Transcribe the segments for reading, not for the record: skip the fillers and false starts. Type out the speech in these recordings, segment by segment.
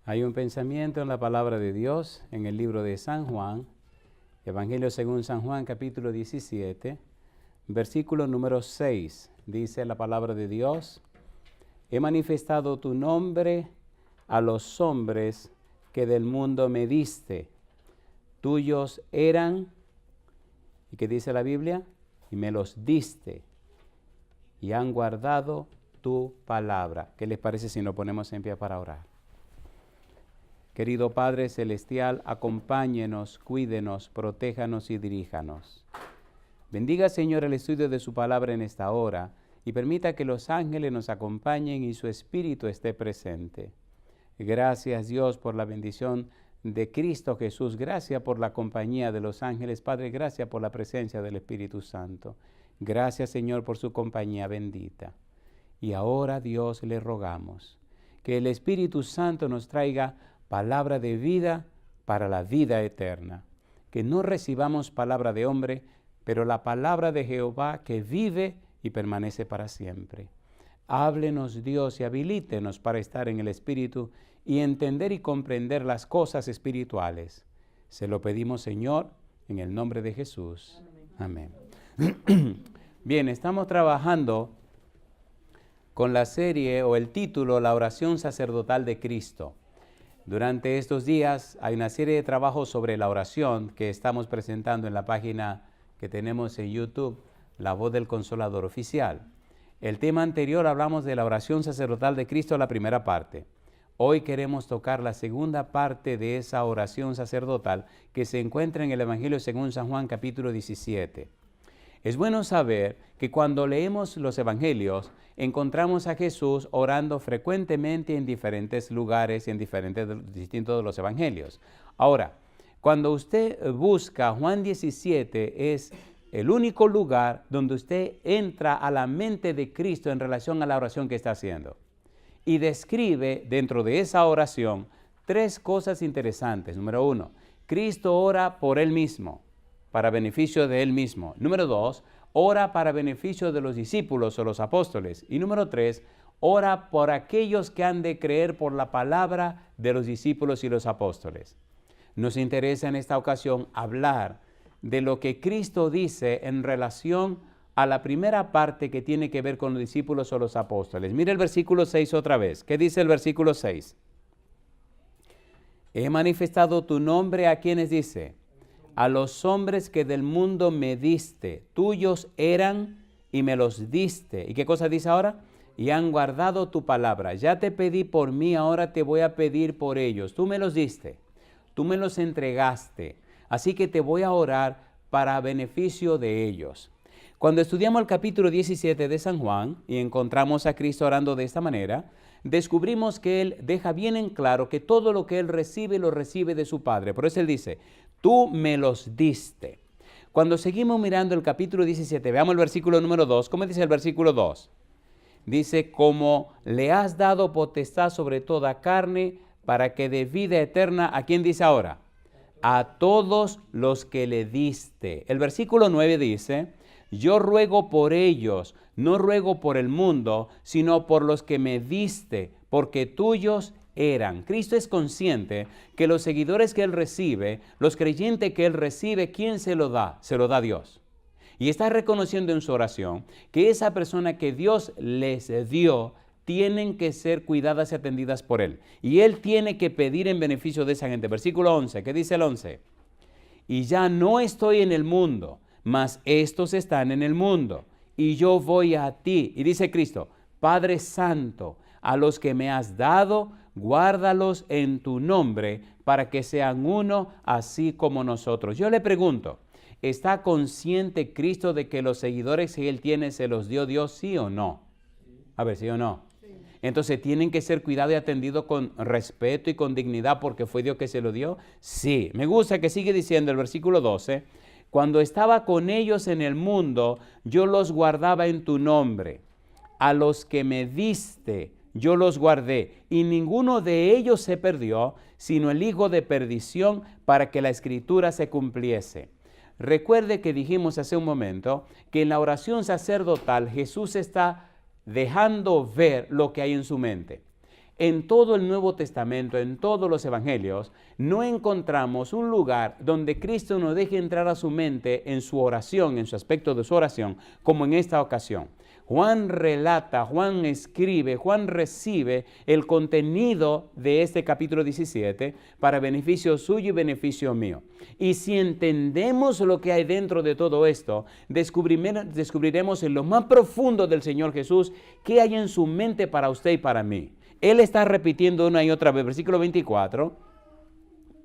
Hay un pensamiento en la palabra de Dios en el libro de San Juan, Evangelio según San Juan, capítulo 17, versículo número 6. Dice la palabra de Dios: he manifestado tu nombre a los hombres que del mundo me diste. Tuyos eran, ¿y qué dice la Biblia? Y me los diste, y han guardado tu palabra. ¿Qué les parece si nos ponemos en pie para orar? Querido Padre Celestial, acompáñenos, cuídenos, protéjanos y diríjanos. Bendiga, Señor, el estudio de su palabra en esta hora y permita que los ángeles nos acompañen y su espíritu esté presente. Gracias, Dios, por la bendición de Cristo Jesús. Gracias por la compañía de los ángeles. Padre, gracias por la presencia del Espíritu Santo. Gracias, Señor, por su compañía bendita. Y ahora, Dios, le rogamos que el Espíritu Santo nos traiga palabra de vida para la vida eterna. Que no recibamos palabra de hombre, pero la palabra de Jehová que vive y permanece para siempre. Háblenos, Dios, y habilítenos para estar en el Espíritu y entender y comprender las cosas espirituales. Se lo pedimos, Señor, en el nombre de Jesús. Amén. Bien, estamos trabajando con la serie o el título La oración sacerdotal de Cristo. Durante estos días hay una serie de trabajos sobre la oración que estamos presentando en la página que tenemos en YouTube, La Voz del Consolador Oficial. El tema anterior hablamos de la oración sacerdotal de Cristo, la primera parte. Hoy queremos tocar la segunda parte de esa oración sacerdotal que se encuentra en el Evangelio según San Juan, capítulo 17. Es bueno saber que cuando leemos los Evangelios, encontramos a Jesús orando frecuentemente en diferentes lugares y en distintos de los Evangelios. Ahora, cuando usted busca Juan 17, es el único lugar donde usted entra a la mente de Cristo en relación a la oración que está haciendo. Y describe dentro de esa oración tres cosas interesantes. Número uno, Cristo ora por Él mismo, para beneficio de Él mismo. Número dos, ora para beneficio de los discípulos o los apóstoles. Y número tres, ora por aquellos que han de creer por la palabra de los discípulos y los apóstoles. Nos interesa en esta ocasión hablar de lo que Cristo dice en relación a la primera parte que tiene que ver con los discípulos o los apóstoles. Mire el versículo 6 otra vez. ¿Qué dice el versículo 6? He manifestado tu nombre a quienes dice: a los hombres que del mundo me diste, tuyos eran y me los diste. ¿Y qué cosa dice ahora? Y han guardado tu palabra. Ya te pedí por mí, ahora te voy a pedir por ellos. Tú me los diste, tú me los entregaste, así que te voy a orar para beneficio de ellos. Cuando estudiamos el capítulo 17 de San Juan y encontramos a Cristo orando de esta manera, descubrimos que Él deja bien en claro que todo lo que Él recibe, lo recibe de su Padre. Por eso Él dice: tú me los diste. Cuando seguimos mirando el capítulo 17, veamos el versículo número 2. ¿Cómo dice el versículo 2? Dice: como le has dado potestad sobre toda carne, para que dé vida eterna. ¿A quién dice ahora? A todos los que le diste. El versículo 9 dice: yo ruego por ellos, no ruego por el mundo, sino por los que me diste, porque tuyos eran. Cristo es consciente que los seguidores que Él recibe, los creyentes que Él recibe, ¿quién se lo da? Se lo da Dios. Y está reconociendo en su oración que esa persona que Dios les dio, tienen que ser cuidadas y atendidas por Él. Y Él tiene que pedir en beneficio de esa gente. Versículo 11, ¿qué dice el 11? Y ya no estoy en el mundo, mas estos están en el mundo, y yo voy a ti. Y dice Cristo: Padre Santo, a los que me has dado, guárdalos en tu nombre, para que sean uno, así como nosotros. Yo le pregunto, ¿está consciente Cristo de que los seguidores que Él tiene se los dio Dios, sí o no? A ver, ¿sí o no? Sí. Entonces, ¿tienen que ser cuidados y atendidos con respeto y con dignidad porque fue Dios que se lo dio? Sí. Me gusta que sigue diciendo el versículo 12, cuando estaba con ellos en el mundo, yo los guardaba en tu nombre. A los que me diste, yo los guardé, y ninguno de ellos se perdió, sino el hijo de perdición, para que la escritura se cumpliese. Recuerde que dijimos hace un momento que en la oración sacerdotal Jesús está dejando ver lo que hay en su mente. En todo el Nuevo Testamento, en todos los evangelios, no encontramos un lugar donde Cristo nos deje entrar a su mente en su oración, en su aspecto de su oración, como en esta ocasión. Juan relata, Juan escribe, Juan recibe el contenido de este capítulo 17 para beneficio suyo y beneficio mío. Y si entendemos lo que hay dentro de todo esto, descubriremos en lo más profundo del Señor Jesús qué hay en su mente para usted y para mí. Él está repitiendo una y otra vez, versículo 24,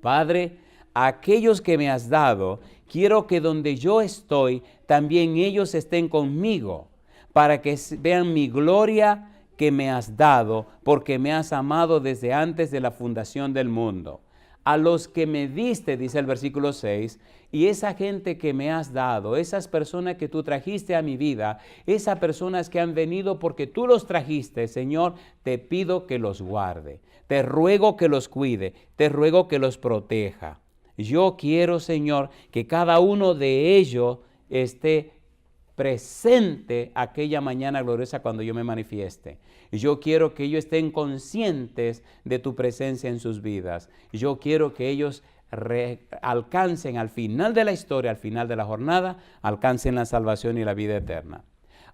Padre, aquellos que me has dado, quiero que donde yo estoy, también ellos estén conmigo, para que vean mi gloria que me has dado, porque me has amado desde antes de la fundación del mundo. A los que me diste, dice el versículo 6, y esa gente que me has dado, esas personas que tú trajiste a mi vida, esas personas que han venido porque tú los trajiste, Señor, te pido que los guarde, te ruego que los cuide, te ruego que los proteja. Yo quiero, Señor, que cada uno de ellos esté presente aquella mañana gloriosa cuando yo me manifieste. Yo quiero que ellos estén conscientes de tu presencia en sus vidas. Yo quiero que ellos alcancen al final de la historia, al final de la jornada, alcancen la salvación y la vida eterna.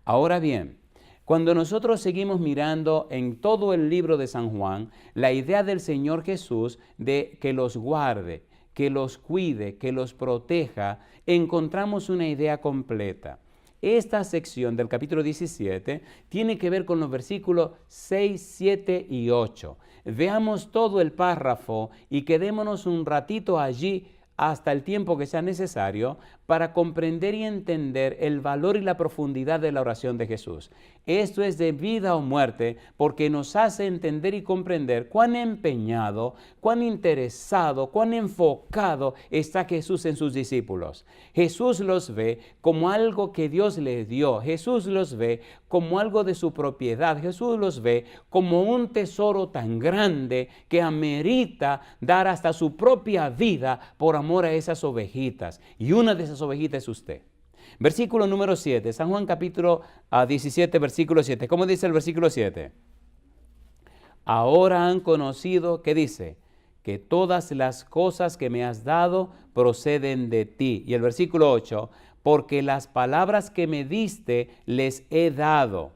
Ahora bien, cuando nosotros seguimos mirando en todo el libro de San Juan, la idea del Señor Jesús de que los guarde, que los cuide, que los proteja, encontramos una idea completa. Esta sección del capítulo 17 tiene que ver con los versículos 6, 7 y 8. Veamos todo el párrafo y quedémonos un ratito allí hasta el tiempo que sea necesario para comprender y entender el valor y la profundidad de la oración de Jesús. Esto es de vida o muerte porque nos hace entender y comprender cuán empeñado, cuán interesado, cuán enfocado está Jesús en sus discípulos. Jesús los ve como algo que Dios les dio. Jesús los ve como algo de su propiedad. Jesús los ve como un tesoro tan grande que amerita dar hasta su propia vida por amor a esas ovejitas. Y una de esas ovejitas es usted. Versículo número 7, San Juan capítulo 17, versículo 7. ¿Cómo dice el versículo 7? Ahora han conocido, ¿qué dice? Que todas las cosas que me has dado proceden de ti. Y el versículo 8, porque las palabras que me diste les he dado,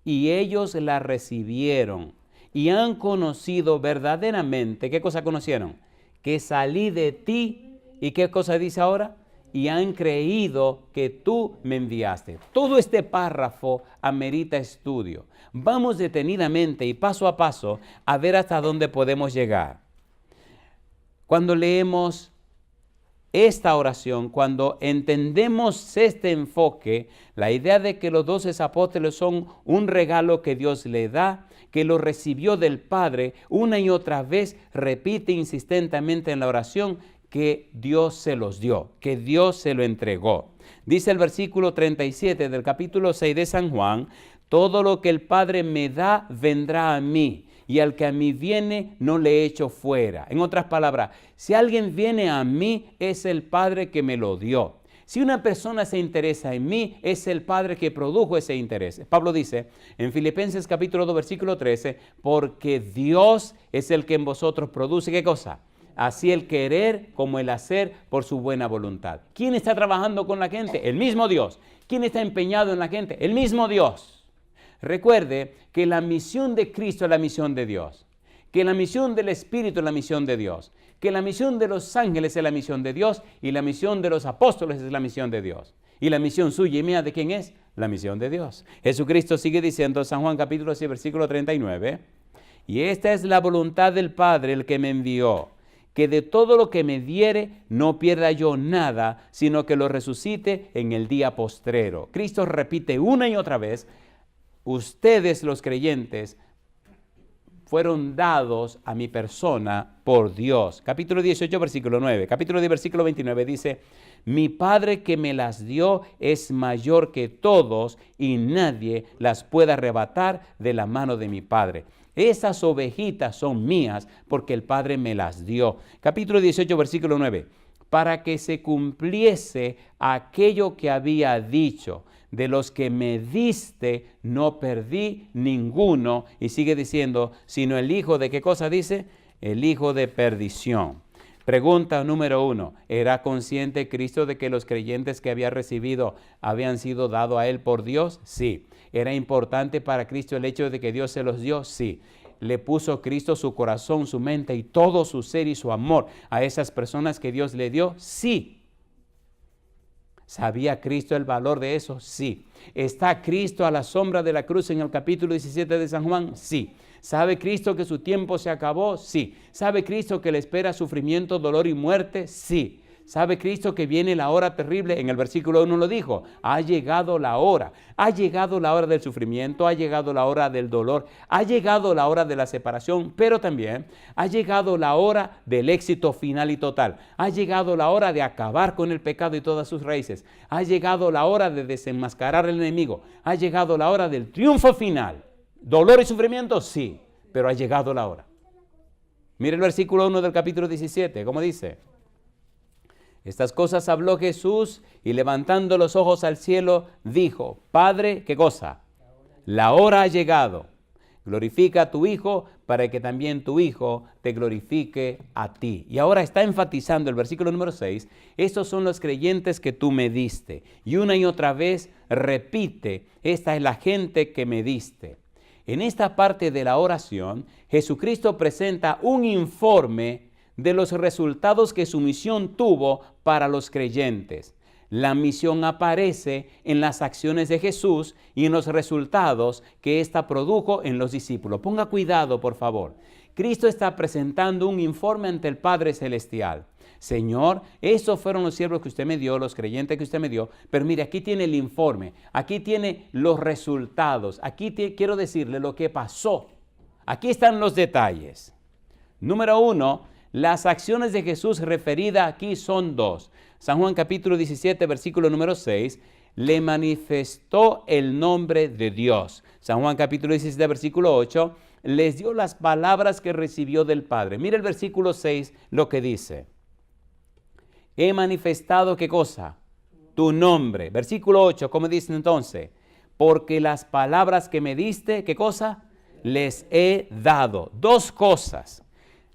y ellos las recibieron, y han conocido verdaderamente, ¿qué cosa conocieron? Que salí de ti, ¿y qué cosa dice ahora? Y han creído que tú me enviaste. Todo este párrafo amerita estudio. Vamos detenidamente y paso a paso a ver hasta dónde podemos llegar. Cuando leemos esta oración, cuando entendemos este enfoque, la idea de que los 12 apóstoles son un regalo que Dios le da, que lo recibió del Padre, una y otra vez repite insistentemente en la oración, que Dios se los dio, que Dios se lo entregó. Dice el versículo 37 del capítulo 6 de San Juan, todo lo que el Padre me da vendrá a mí, y al que a mí viene no le echo fuera. En otras palabras, si alguien viene a mí, es el Padre que me lo dio. Si una persona se interesa en mí, es el Padre que produjo ese interés. Pablo dice en Filipenses capítulo 2, versículo 13, porque Dios es el que en vosotros produce, ¿qué cosa? Así el querer como el hacer por su buena voluntad. ¿Quién está trabajando con la gente? El mismo Dios. ¿Quién está empeñado en la gente? El mismo Dios. Recuerde que la misión de Cristo es la misión de Dios. Que la misión del Espíritu es la misión de Dios. Que la misión de los ángeles es la misión de Dios. Y la misión de los apóstoles es la misión de Dios. Y la misión suya y mía, ¿de quién es? La misión de Dios. Jesucristo sigue diciendo, San Juan capítulo 6, versículo 39, y esta es la voluntad del Padre, el que me envió, que de todo lo que me diere no pierda yo nada, sino que lo resucite en el día postrero. Cristo repite una y otra vez, ustedes los creyentes fueron dados a mi persona por Dios. Capítulo 18, versículo 9. Capítulo 10, versículo 29 dice, mi Padre que me las dio es mayor que todos y nadie las puede arrebatar de la mano de mi Padre. Esas ovejitas son mías porque el Padre me las dio. Capítulo 18, versículo 9. Para que se cumpliese aquello que había dicho. de los que me diste no perdí ninguno. Y sigue diciendo, sino el hijo de, ¿qué cosa dice? El hijo de perdición. Pregunta número 1, ¿era consciente Cristo de que los creyentes que había recibido habían sido dados a él por Dios? Sí. ¿Era importante para Cristo el hecho de que Dios se los dio? Sí. ¿Le puso Cristo su corazón, su mente y todo su ser y su amor a esas personas que Dios le dio? Sí. ¿Sabía Cristo el valor de eso? Sí. ¿Está Cristo a la sombra de la cruz en el capítulo 17 de San Juan? Sí. ¿Sabe Cristo que su tiempo se acabó? Sí. ¿Sabe Cristo que le espera sufrimiento, dolor y muerte? Sí. ¿Sabe Cristo que viene la hora terrible? En el versículo 1 lo dijo, ha llegado la hora. Ha llegado la hora del sufrimiento, ha llegado la hora del dolor, ha llegado la hora de la separación, pero también ha llegado la hora del éxito final y total. Ha llegado la hora de acabar con el pecado y todas sus raíces. Ha llegado la hora de desenmascarar al enemigo. Ha llegado la hora del triunfo final. ¿Dolor y sufrimiento? Sí, pero ha llegado la hora. Mire el versículo 1 del capítulo 17, ¿cómo dice? Estas cosas habló Jesús y levantando los ojos al cielo dijo, Padre, ¿qué cosa? La hora ha llegado. Glorifica a tu Hijo para que también tu Hijo te glorifique a ti. Y ahora está enfatizando el versículo número 6, estos son los creyentes que tú me diste. Y una y otra vez repite, esta es la gente que me diste. En esta parte de la oración, Jesucristo presenta un informe de los resultados que su misión tuvo para los creyentes. La misión aparece en las acciones de Jesús y en los resultados que ésta produjo en los discípulos. Ponga cuidado, por favor. Cristo está presentando un informe ante el Padre Celestial. Señor, esos fueron los siervos que usted me dio, los creyentes que usted me dio, pero mire, aquí tiene el informe, aquí tiene los resultados, aquí quiero decirle lo que pasó. Aquí están los detalles. Número 1, las acciones de Jesús referidas aquí son 2. San Juan capítulo 17, versículo número 6, le manifestó el nombre de Dios. San Juan capítulo 17, versículo 8, les dio las palabras que recibió del Padre. Mira el versículo 6, lo que dice. He manifestado, ¿qué cosa? Tu nombre. Versículo 8, ¿cómo dice entonces? Porque las palabras que me diste, ¿qué cosa? Les he dado. 2 cosas.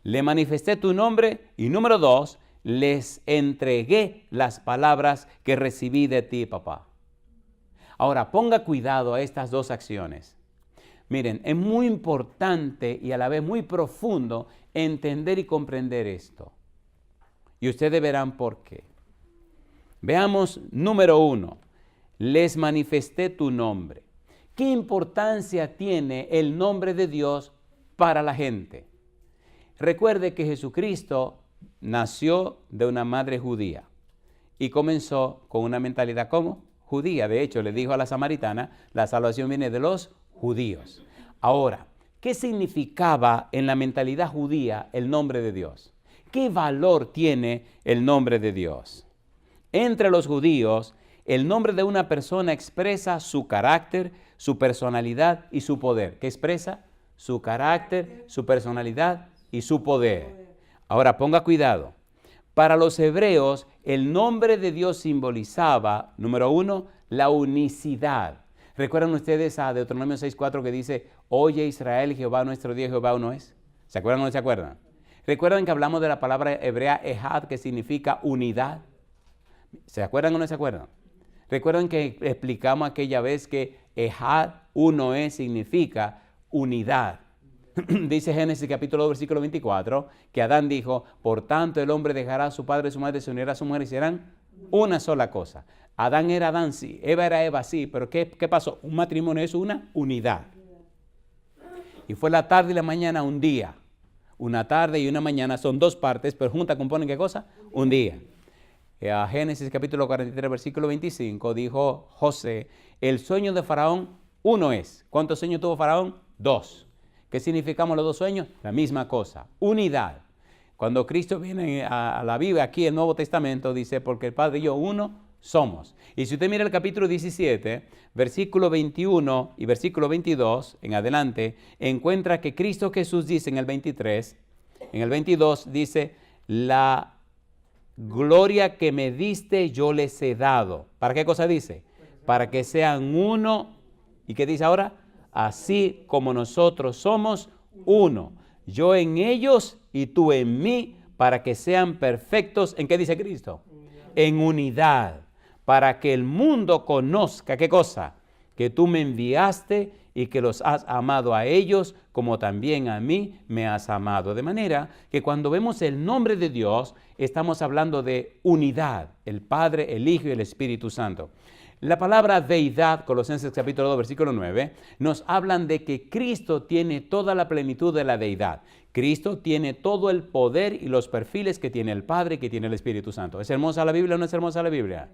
Le manifesté tu nombre y número 2, les entregué las palabras que recibí de ti, papá. Ahora, ponga cuidado a estas 2 acciones. Miren, es muy importante y a la vez muy profundo entender y comprender esto. Y ustedes verán por qué. Veamos, número 1, les manifesté tu nombre. ¿Qué importancia tiene el nombre de Dios para la gente? Recuerde que Jesucristo nació de una madre judía y comenzó con una mentalidad como judía. De hecho, le dijo a la samaritana, la salvación viene de los judíos. Ahora, ¿qué significaba en la mentalidad judía el nombre de Dios? ¿Qué valor tiene el nombre de Dios? Entre los judíos, el nombre de una persona expresa su carácter, su personalidad y su poder. ¿Qué expresa? Su carácter, su personalidad y su poder. Ahora ponga cuidado. Para los hebreos, el nombre de Dios simbolizaba, número 1, la unicidad. ¿Recuerdan ustedes a Deuteronomio 6:4 que dice, oye Israel, Jehová nuestro Dios, Jehová uno es? ¿Se acuerdan o no se acuerdan? ¿Recuerdan que hablamos de la palabra hebrea ejad, que significa unidad? ¿Se acuerdan o no se acuerdan? ¿Recuerdan que explicamos aquella vez que ejad, uno es, significa unidad? Dice Génesis capítulo 2, versículo 24, que Adán dijo, por tanto el hombre dejará a su padre y su madre, se unirá a su mujer y serán una sola cosa. Adán era Adán, sí. Eva era Eva, sí. Pero ¿qué pasó? Un matrimonio es una unidad. Y fue la tarde y la mañana un día. Una tarde y una mañana son 2 partes, pero juntas componen ¿qué cosa? Un día. A Génesis capítulo 43, versículo 25, dijo José, el sueño de Faraón uno es. ¿Cuántos sueños tuvo Faraón? 2. ¿Qué significamos los 2 sueños? La misma cosa, unidad. Cuando Cristo viene a la Biblia, aquí el Nuevo Testamento, dice, porque el Padre y yo uno somos. Y si usted mira el capítulo 17, versículo 21 y versículo 22, en adelante, encuentra que Cristo Jesús dice en el 23, en el 22 dice, la gloria que me diste yo les he dado. ¿Para qué cosa dice? para que sean uno. ¿Y qué dice ahora? Así como nosotros somos uno. Yo en ellos y tú en mí, para que sean perfectos. ¿En qué dice Cristo? En unidad. Para que el mundo conozca, ¿qué cosa? Que tú me enviaste y que los has amado a ellos como también a mí me has amado. De manera que cuando vemos el nombre de Dios, estamos hablando de unidad, el Padre, el Hijo y el Espíritu Santo. La palabra deidad, Colosenses capítulo 2, versículo 9, nos hablan de que Cristo tiene toda la plenitud de la deidad. Cristo tiene todo el poder y los perfiles que tiene el Padre y que tiene el Espíritu Santo. ¿Es hermosa la Biblia o no es hermosa la Biblia?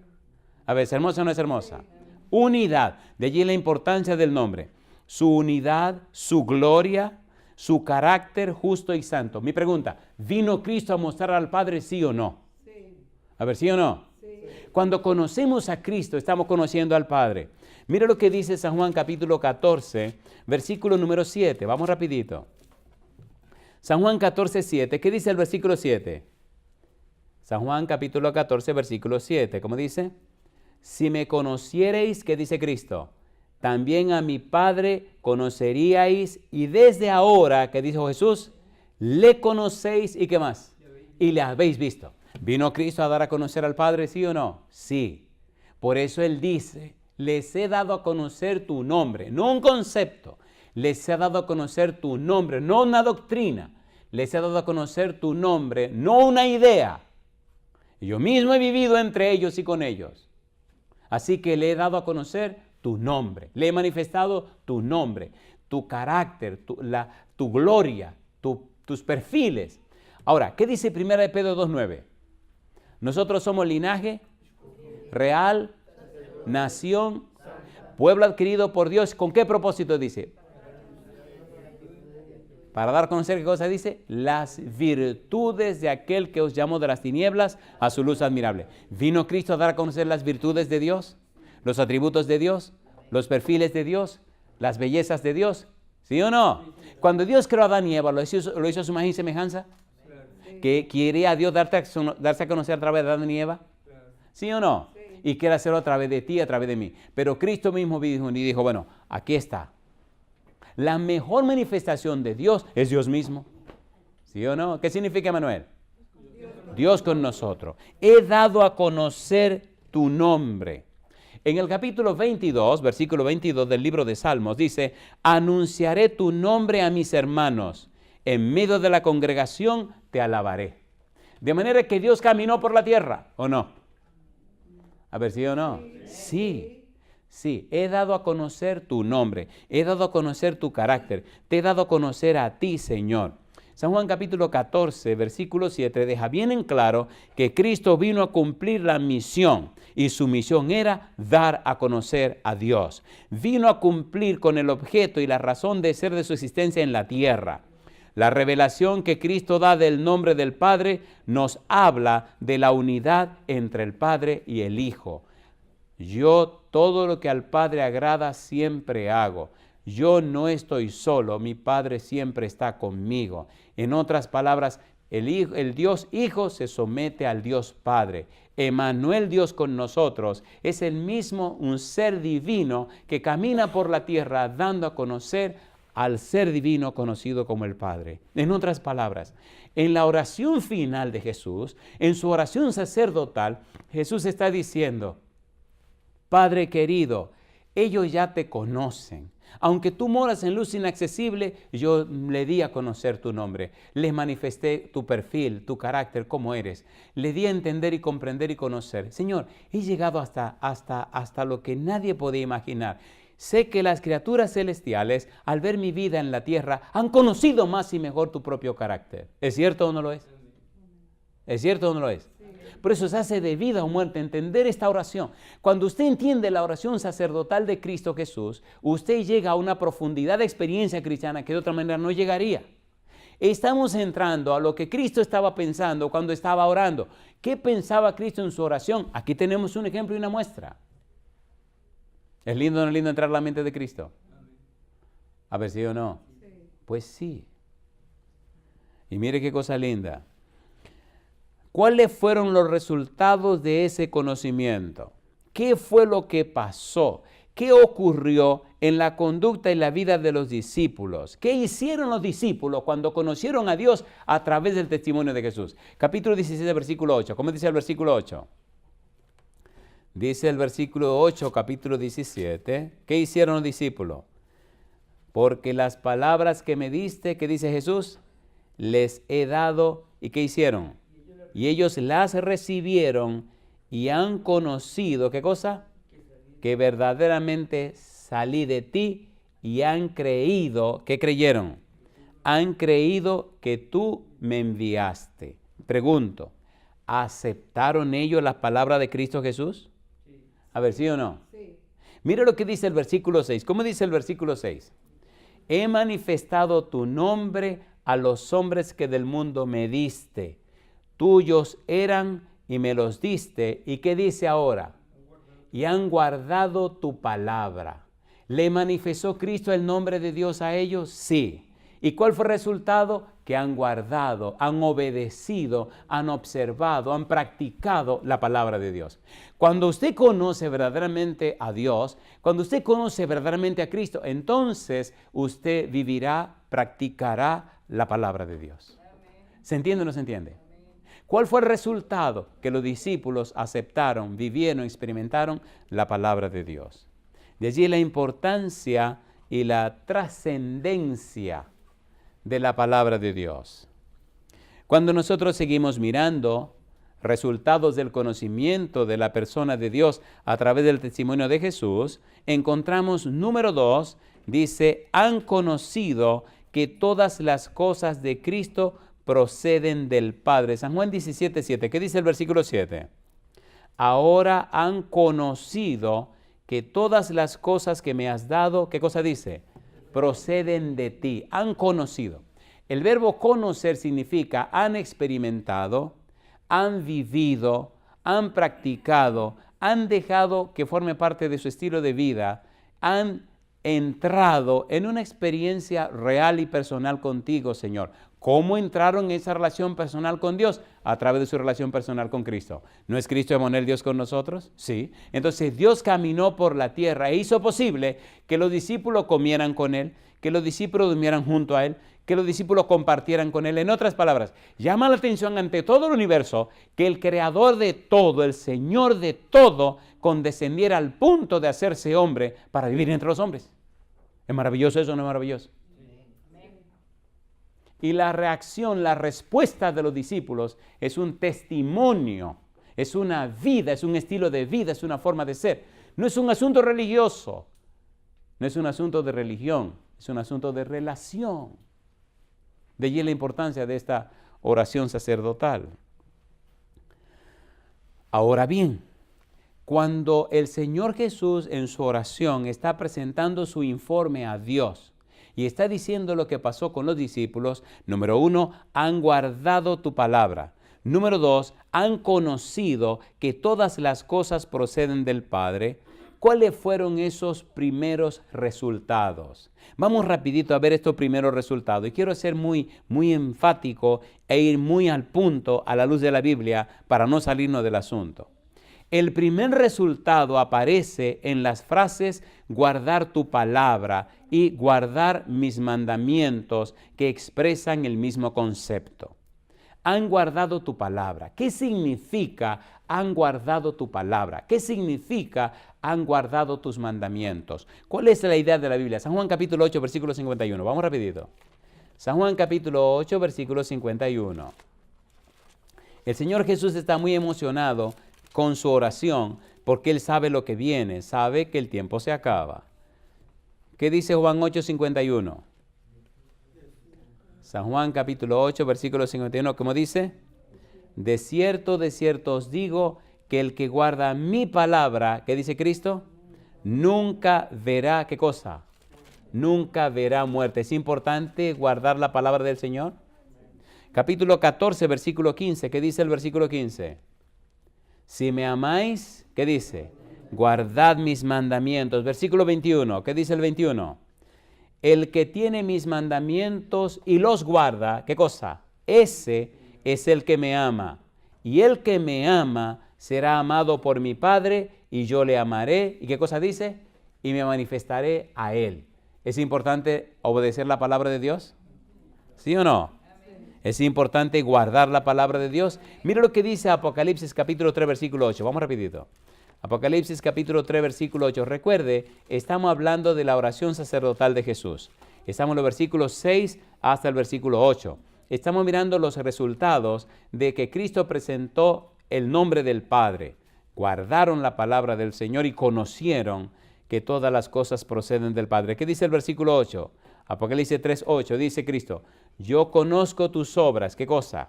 A ver, ¿es hermosa o no es hermosa? Unidad, de allí la importancia del nombre. Su unidad, su gloria, su carácter justo y santo. Mi pregunta, ¿vino Cristo a mostrar al Padre sí o no? Sí. A ver, ¿sí o no? Sí. Cuando conocemos a Cristo, estamos conociendo al Padre. Mira lo que dice San Juan capítulo 14, versículo número 7. Vamos rapidito. San Juan 14, 7. ¿Qué dice el versículo 7? San Juan capítulo 14, versículo 7. ¿Cómo dice? Si me conocierais, ¿qué dice Cristo? También a mi Padre conoceríais, y desde ahora, ¿qué dijo Jesús? Le conocéis, ¿y qué más? Y le habéis visto. ¿Vino Cristo a dar a conocer al Padre, sí o no? Sí. Por eso Él dice, les he dado a conocer tu nombre, no un concepto. Les he dado a conocer tu nombre, no una doctrina. Les he dado a conocer tu nombre, no una idea. Yo mismo he vivido entre ellos y con ellos. Así que le he dado a conocer tu nombre, le he manifestado tu nombre, tu carácter, tu gloria, tus perfiles. Ahora, ¿qué dice 1 de Pedro 2:9? Nosotros somos linaje real, nación, pueblo adquirido por Dios. ¿Con qué propósito dice? Para dar a conocer, ¿qué cosa dice? Las virtudes de aquel que os llamó de las tinieblas a su luz admirable. ¿Vino Cristo a dar a conocer las virtudes de Dios? ¿Los atributos de Dios? ¿Los perfiles de Dios? ¿Las bellezas de Dios? ¿Sí o no? Cuando Dios creó a Adán y Eva, ¿lo hizo a su imagen y semejanza? ¿Que quería a Dios darse a conocer a través de Adán y Eva? ¿Sí o no? Y quiere hacerlo a través de ti, a través de mí. Pero Cristo mismo dijo, bueno, aquí está. La mejor manifestación de Dios es Dios mismo. ¿Sí o no? ¿Qué significa, Manuel? Dios con nosotros. He dado a conocer tu nombre. En el capítulo 22, versículo 22 del libro de Salmos, dice, anunciaré tu nombre a mis hermanos. En medio de la congregación te alabaré. De manera que Dios caminó por la tierra, ¿o no? A ver, ¿sí o no? Sí. Sí, he dado a conocer tu nombre, he dado a conocer tu carácter, te he dado a conocer a ti, Señor. San Juan capítulo 14, versículo 7, deja bien en claro que Cristo vino a cumplir la misión y su misión era dar a conocer a Dios. Vino a cumplir con el objeto y la razón de ser de su existencia en la tierra. La revelación que Cristo da del nombre del Padre nos habla de la unidad entre el Padre y el Hijo. Yo todo lo que al Padre agrada siempre hago. Yo no estoy solo, mi Padre siempre está conmigo. En otras palabras, el Dios Hijo se somete al Dios Padre. Emmanuel, Dios con nosotros, es el mismo, un ser divino que camina por la tierra dando a conocer al ser divino conocido como el Padre. En otras palabras, en la oración final de Jesús, en su oración sacerdotal, Jesús está diciendo, Padre querido, ellos ya te conocen. Aunque tú moras en luz inaccesible, yo le di a conocer tu nombre. Les manifesté tu perfil, tu carácter, cómo eres. Le di a entender y comprender y conocer. Señor, he llegado hasta lo que nadie podía imaginar. Sé que las criaturas celestiales, al ver mi vida en la tierra, han conocido más y mejor tu propio carácter. ¿Es cierto o no lo es? ¿Es cierto o no lo es? Por eso se hace de vida o muerte entender esta oración. Cuando usted entiende la oración sacerdotal de Cristo Jesús, usted llega a una profundidad de experiencia cristiana que de otra manera no llegaría. Estamos entrando a lo que Cristo estaba pensando cuando estaba orando. ¿Qué pensaba Cristo en su oración? Aquí tenemos un ejemplo y una muestra. ¿Es lindo o no es lindo entrar a la mente de Cristo? A ver, ¿sí o no? Pues sí. Y mire qué cosa linda. ¿Cuáles fueron los resultados de ese conocimiento? ¿Qué fue lo que pasó? ¿Qué ocurrió en la conducta y la vida de los discípulos? ¿Qué hicieron los discípulos cuando conocieron a Dios a través del testimonio de Jesús? Capítulo 16, versículo 8. ¿Cómo dice el versículo 8? Dice el versículo 8, capítulo 17. ¿Qué hicieron los discípulos? Porque las palabras que me diste, ¿qué dice Jesús? Les he dado. ¿Y qué hicieron? Y ellos las recibieron y han conocido, ¿qué cosa? Que verdaderamente salí de ti y han creído. ¿Qué creyeron? Han creído que tú me enviaste. Pregunto, ¿aceptaron ellos las palabras de Cristo Jesús? Sí. A ver, ¿sí o no? Sí. Mira lo que dice el versículo 6. ¿Cómo dice el versículo 6? He manifestado tu nombre a los hombres que del mundo me diste. Tuyos eran y me los diste. ¿Y qué dice ahora? Y han guardado tu palabra. ¿Le manifestó Cristo el nombre de Dios a ellos? Sí. ¿Y cuál fue el resultado? Que han guardado, han obedecido, han observado, han practicado la palabra de Dios. Cuando usted conoce verdaderamente a Dios, cuando usted conoce verdaderamente a Cristo, entonces usted vivirá, practicará la palabra de Dios. ¿Se entiende o no se entiende? ¿Cuál fue el resultado? Que los discípulos aceptaron, vivieron, experimentaron la palabra de Dios. De allí la importancia y la trascendencia de la palabra de Dios. Cuando nosotros seguimos mirando resultados del conocimiento de la persona de Dios a través del testimonio de Jesús, encontramos número 2, dice, han conocido que todas las cosas de Cristo proceden del Padre. San Juan 17:7. ¿Qué dice el versículo 7? Ahora han conocido que todas las cosas que me has dado, ¿qué cosa dice? Proceden de ti. Han conocido. El verbo conocer significa han experimentado, han vivido, han practicado, han dejado que forme parte de su estilo de vida, han entrado en una experiencia real y personal contigo, Señor. ¿Cómo entraron en esa relación personal con Dios? A través de su relación personal con Cristo. ¿No es Cristo Emanuel Dios con nosotros? Sí. Entonces Dios caminó por la tierra e hizo posible que los discípulos comieran con Él, que los discípulos durmieran junto a Él, que los discípulos compartieran con Él. En otras palabras, llama la atención ante todo el universo que el creador de todo, el Señor de todo, condescendiera al punto de hacerse hombre para vivir entre los hombres. ¿Es maravilloso eso o no es maravilloso? Y la reacción, la respuesta de los discípulos es un testimonio, es una vida, es un estilo de vida, es una forma de ser. No es un asunto religioso, no es un asunto de religión, es un asunto de relación. De allí la importancia de esta oración sacerdotal. Ahora bien, cuando el Señor Jesús en su oración está presentando su informe a Dios, y está diciendo lo que pasó con los discípulos, número 1, han guardado tu palabra. Número 2, han conocido que todas las cosas proceden del Padre. ¿Cuáles fueron esos primeros resultados? Vamos rapidito a ver estos primeros resultados. Y quiero ser muy enfático e ir muy al punto a la luz de la Biblia para no salirnos del asunto. El primer resultado aparece en las frases guardar tu palabra y guardar mis mandamientos, que expresan el mismo concepto. Han guardado tu palabra. ¿Qué significa han guardado tu palabra? ¿Qué significa han guardado tus mandamientos? ¿Cuál es la idea de la Biblia? San Juan capítulo 8, versículo 51. Vamos rapidito. San Juan capítulo 8, versículo 51. El Señor Jesús está muy emocionado con su oración, porque Él sabe lo que viene, sabe que el tiempo se acaba. ¿Qué dice Juan 8:51? San Juan capítulo 8, versículo 51, ¿cómo dice? De cierto os digo que el que guarda mi palabra, ¿qué dice Cristo? Nunca verá, ¿qué cosa? Nunca verá muerte. ¿Es importante guardar la palabra del Señor? Capítulo 14, versículo 15, ¿qué dice el versículo 15? Si me amáis, ¿qué dice? Guardad mis mandamientos. Versículo 21, ¿qué dice el 21? El que tiene mis mandamientos y los guarda, ¿qué cosa? Ese es el que me ama. Y el que me ama será amado por mi Padre y yo le amaré. ¿Y qué cosa dice? Y me manifestaré a él. ¿Es importante obedecer la palabra de Dios? ¿Sí o no? Es importante guardar la palabra de Dios. Mira lo que dice Apocalipsis capítulo 3, versículo 8. Vamos rapidito. Apocalipsis capítulo 3, versículo 8. Recuerde, estamos hablando de la oración sacerdotal de Jesús. Estamos en los versículos 6 hasta el versículo 8. Estamos mirando los resultados de que Cristo presentó el nombre del Padre. Guardaron la palabra del Señor y conocieron que todas las cosas proceden del Padre. ¿Qué dice el versículo 8? Apocalipsis 3, 8. Dice Cristo, yo conozco tus obras. ¿Qué cosa?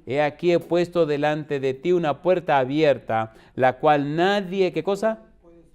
He aquí he puesto delante de ti una puerta abierta, la cual nadie, ¿qué cosa?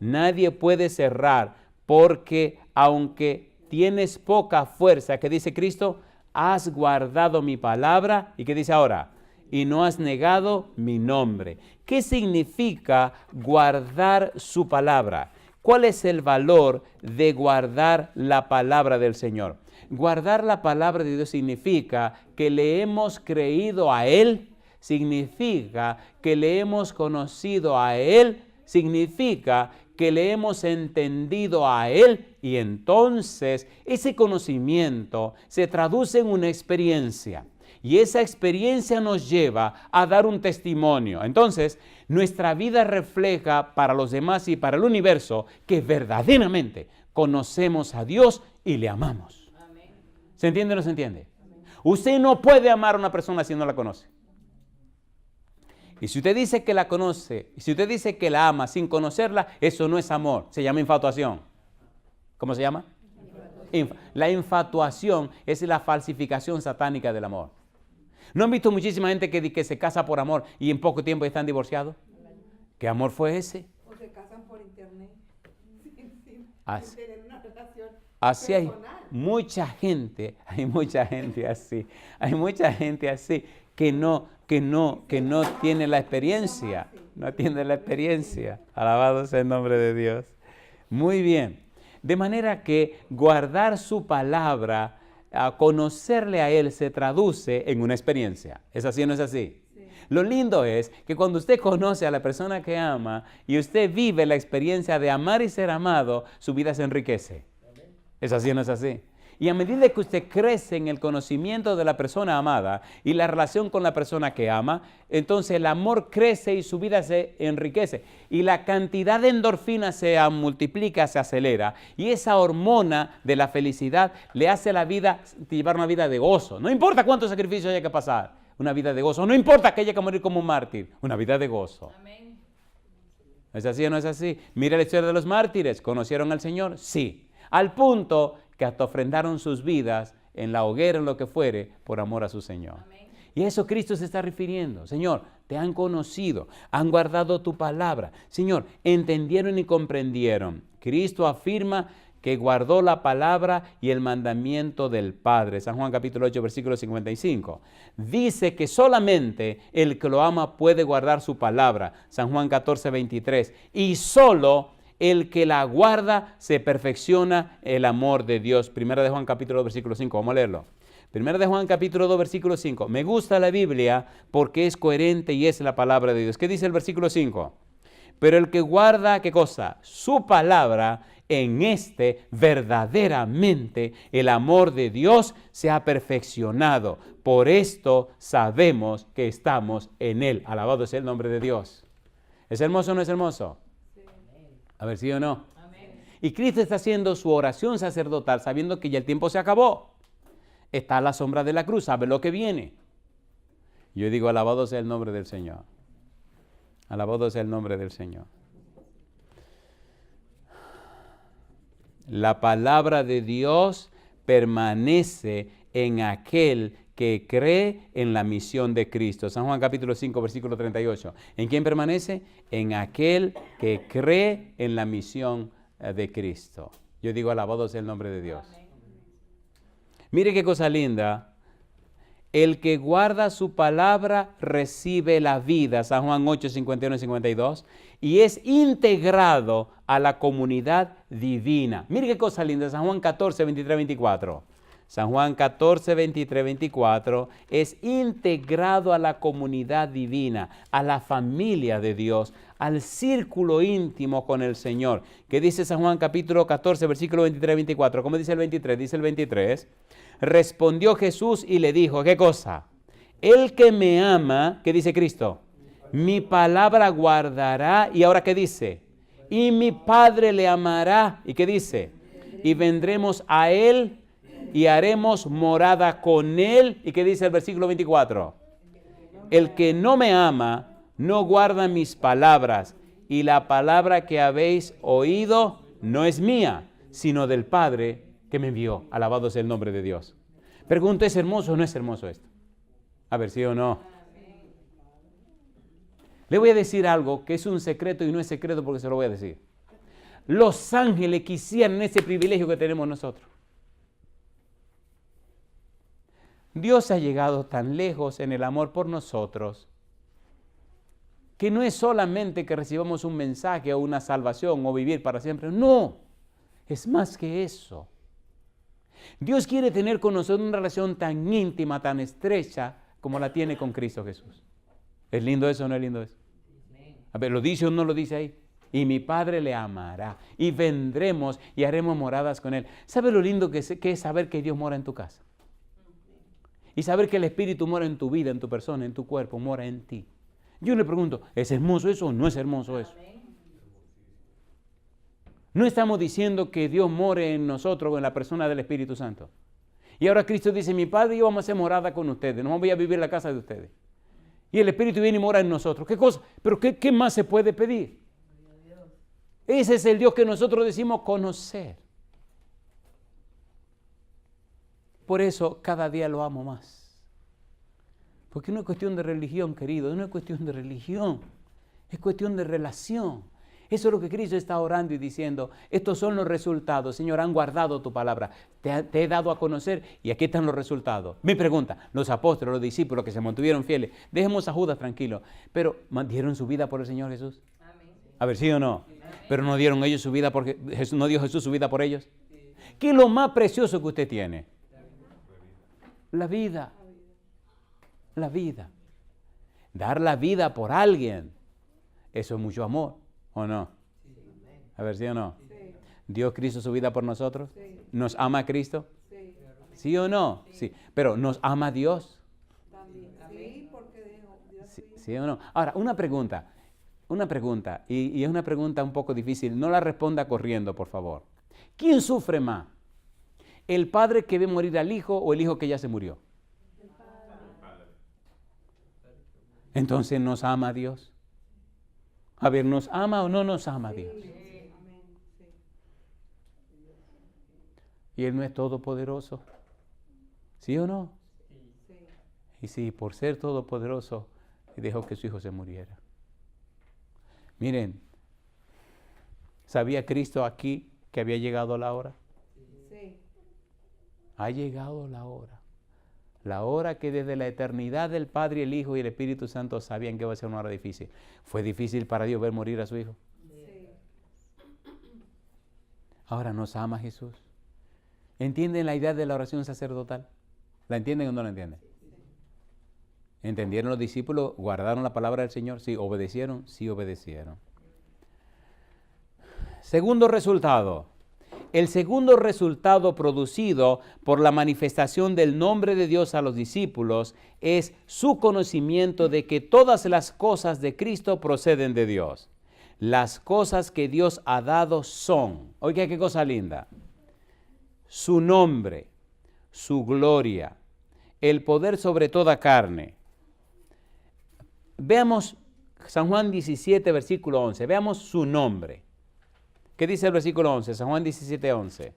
Nadie puede cerrar, porque aunque tienes poca fuerza, ¿qué dice Cristo? Has guardado mi palabra, ¿y qué dice ahora? Y no has negado mi nombre. ¿Qué significa guardar su palabra? ¿Cuál es el valor de guardar la palabra del Señor? Guardar la palabra de Dios significa que le hemos creído a Él, significa que le hemos conocido a Él, significa que le hemos entendido a Él, y entonces ese conocimiento se traduce en una experiencia. Y esa experiencia nos lleva a dar un testimonio. Entonces, nuestra vida refleja para los demás y para el universo que verdaderamente conocemos a Dios y le amamos. Amén. ¿Se entiende o no se entiende? Amén. Usted no puede amar a una persona si no la conoce. Y si usted dice que la conoce, y si usted dice que la ama sin conocerla, eso no es amor, se llama infatuación. ¿Cómo se llama? La infatuación es la falsificación satánica del amor. ¿No han visto muchísima gente que se casa por amor y en poco tiempo están divorciados? ¿Qué amor fue ese? O se casan por internet sin Así, tener una relación así personal. hay mucha gente así que no tiene la experiencia, no tiene la experiencia. Alabado sea el nombre de Dios. Muy bien. De manera que guardar su palabra, a conocerle a Él, se traduce en una experiencia. ¿Es así o no es así? Sí. Lo lindo es que cuando usted conoce a la persona que ama y usted vive la experiencia de amar y ser amado, su vida se enriquece. Amén. ¿Es así o no es así? Y a medida que usted crece en el conocimiento de la persona amada y la relación con la persona que ama, entonces el amor crece y su vida se enriquece. Y la cantidad de endorfinas se multiplica, se acelera. Y esa hormona de la felicidad le hace a la vida llevar una vida de gozo. No importa cuántos sacrificios haya que pasar, una vida de gozo. No importa que haya que morir como un mártir, una vida de gozo. Amén. ¿Es así o no es así? Mira la historia de los mártires. ¿Conocieron al Señor? Sí. Al punto que hasta ofrendaron sus vidas en la hoguera, en lo que fuere, por amor a su Señor. Amén. Y a eso Cristo se está refiriendo. Señor, te han conocido, han guardado tu palabra. Señor, entendieron y comprendieron. Cristo afirma que guardó la palabra y el mandamiento del Padre. San Juan capítulo 8, versículo 55. Dice que solamente el que lo ama puede guardar su palabra. San Juan 14, 23. Y solo el que la guarda se perfecciona el amor de Dios. Primera de Juan capítulo 2, versículo 5. Vamos a leerlo. Primera de Juan capítulo 2, versículo 5. Me gusta la Biblia porque es coherente y es la palabra de Dios. ¿Qué dice el versículo 5? Pero el que guarda, ¿qué cosa? Su palabra, en verdaderamente el amor de Dios se ha perfeccionado. Por esto sabemos que estamos en Él. Alabado sea el nombre de Dios. ¿Es hermoso o no es hermoso? A ver, ¿sí o no? Amén. Y Cristo está haciendo su oración sacerdotal sabiendo que ya el tiempo se acabó. Está a la sombra de la cruz, sabe lo que viene. Yo digo, alabado sea el nombre del Señor. Alabado sea el nombre del Señor. La palabra de Dios permanece en aquel que cree en la misión de Cristo. San Juan capítulo 5, versículo 38. ¿En quién permanece? En aquel que cree en la misión de Cristo. Yo digo, alabado sea el nombre de Dios. Amén. Mire qué cosa linda. El que guarda su palabra recibe la vida. San Juan 8, 51 y 52. Y es integrado a la comunidad divina. Mire qué cosa linda. San Juan 14, 23, 24. San Juan 14, 23, 24, es integrado a la comunidad divina, a la familia de Dios, al círculo íntimo con el Señor. ¿Qué dice San Juan capítulo 14, versículo 23, 24? ¿Cómo dice el 23? Dice el 23, respondió Jesús y le dijo, ¿qué cosa? El que me ama, ¿qué dice Cristo? Mi palabra guardará, ¿y ahora qué dice? Y mi Padre le amará, ¿y qué dice? Y vendremos a Él y haremos morada con Él. ¿Y qué dice el versículo 24? El que no me ama, no guarda mis palabras, y la palabra que habéis oído no es mía, sino del Padre que me envió. Alabado sea el nombre de Dios. Pregunto, ¿es hermoso o no es hermoso esto? A ver, ¿sí o no? Le voy a decir algo que es un secreto y no es secreto porque se lo voy a decir. Los ángeles quisieran ese privilegio que tenemos nosotros. Dios ha llegado tan lejos en el amor por nosotros que no es solamente que recibamos un mensaje o una salvación o vivir para siempre. No, es más que eso. Dios quiere tener con nosotros una relación tan íntima, tan estrecha como la tiene con Cristo Jesús. ¿Es lindo eso o no es lindo eso? A ver, ¿lo dice o no lo dice ahí? Y mi Padre le amará, y vendremos y haremos moradas con Él. ¿Sabe lo lindo que es saber que Dios mora en tu casa? Y saber que el Espíritu mora en tu vida, en tu persona, en tu cuerpo, mora en ti. Yo le pregunto, ¿es hermoso eso o no es hermoso eso? No estamos diciendo que Dios more en nosotros o en la persona del Espíritu Santo. Y ahora Cristo dice, mi Padre y yo vamos a hacer morada con ustedes, no voy a vivir en la casa de ustedes. Y el Espíritu viene y mora en nosotros. ¿Qué cosa? ¿Pero qué más se puede pedir? Ese es el Dios que nosotros decimos conocer. Por eso cada día lo amo más. Porque no es cuestión de religión, querido, no es cuestión de religión, es cuestión de relación. Eso es lo que Cristo está orando y diciendo. Estos son los resultados. Señor, han guardado tu palabra. Te he dado a conocer y aquí están los resultados. Mi pregunta, los apóstoles, los discípulos que se mantuvieron fieles, dejemos a Judas tranquilo, pero ¿dieron su vida por el Señor Jesús? Amén. A ver, ¿sí o no? Amén. Pero ¿no dieron ellos su vida porque no dio Jesús su vida por ellos? Sí. ¿Qué es lo más precioso que usted tiene? La vida. La vida. Dar la vida por alguien. Eso es mucho amor. ¿O no? Sí. A ver, ¿sí o no? Sí. ¿Dio Cristo su vida por nosotros? Sí. ¿Nos ama Cristo? Sí. ¿Sí o no? Sí. Pero ¿nos ama Dios? También. Sí, porque Dios ¿Sí o no? Ahora, una pregunta, y es una pregunta un poco difícil, no la responda corriendo, por favor. ¿Quién sufre más? ¿El padre que ve morir al hijo o el hijo que ya se murió? El padre. Entonces, ¿nos ama Dios? A ver, ¿nos ama o no nos ama Dios? ¿Y Él no es todopoderoso? ¿Sí o no? Y sí, por ser todopoderoso, dejó que su hijo se muriera. Miren, ¿sabía Cristo aquí que había llegado la hora? Sí. Ha llegado la hora. La hora que desde la eternidad el Padre, el Hijo y el Espíritu Santo sabían que iba a ser una hora difícil. ¿Fue difícil para Dios ver morir a su Hijo? Sí. Ahora, ¿nos ama Jesús? ¿Entienden la idea de la oración sacerdotal? ¿La entienden o no la entienden? Sí. ¿Entendieron los discípulos? ¿Guardaron la palabra del Señor? Sí. ¿Obedecieron? Sí, obedecieron. Segundo resultado. El segundo resultado producido por la manifestación del nombre de Dios a los discípulos es su conocimiento de que todas las cosas de Cristo proceden de Dios. Las cosas que Dios ha dado son, oiga qué cosa linda, su nombre, su gloria, el poder sobre toda carne. Veamos San Juan 17, versículo 11, veamos su nombre. ¿Qué dice el versículo 11? San Juan 17, 11.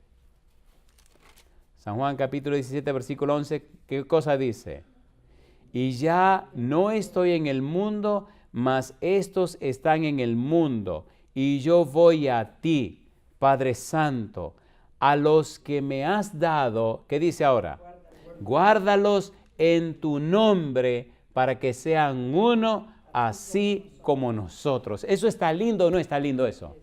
San Juan capítulo 17, versículo 11, ¿qué cosa dice? Y ya no estoy en el mundo, mas estos están en el mundo, y yo voy a ti, Padre Santo, a los que me has dado, ¿qué dice ahora? Guárdalos en tu nombre, para que sean uno, así como nosotros. ¿Eso está lindo o no está lindo eso?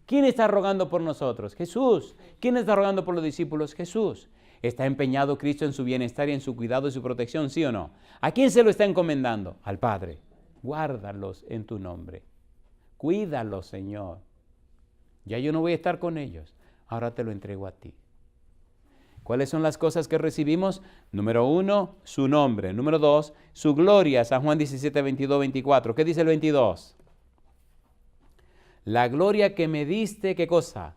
¿Quién está rogando por nosotros? Jesús. ¿Quién está rogando por los discípulos? Jesús. ¿Está empeñado Cristo en su bienestar y en su cuidado y su protección, sí o no? ¿A quién se lo está encomendando? Al Padre. Guárdalos en tu nombre. Cuídalos, Señor. Ya yo no voy a estar con ellos. Ahora te lo entrego a ti. ¿Cuáles son las cosas que recibimos? Número 1, su nombre. Número 2, su gloria. San Juan 17, 22, 24. ¿Qué dice el 22? La gloria que me diste, ¿qué cosa?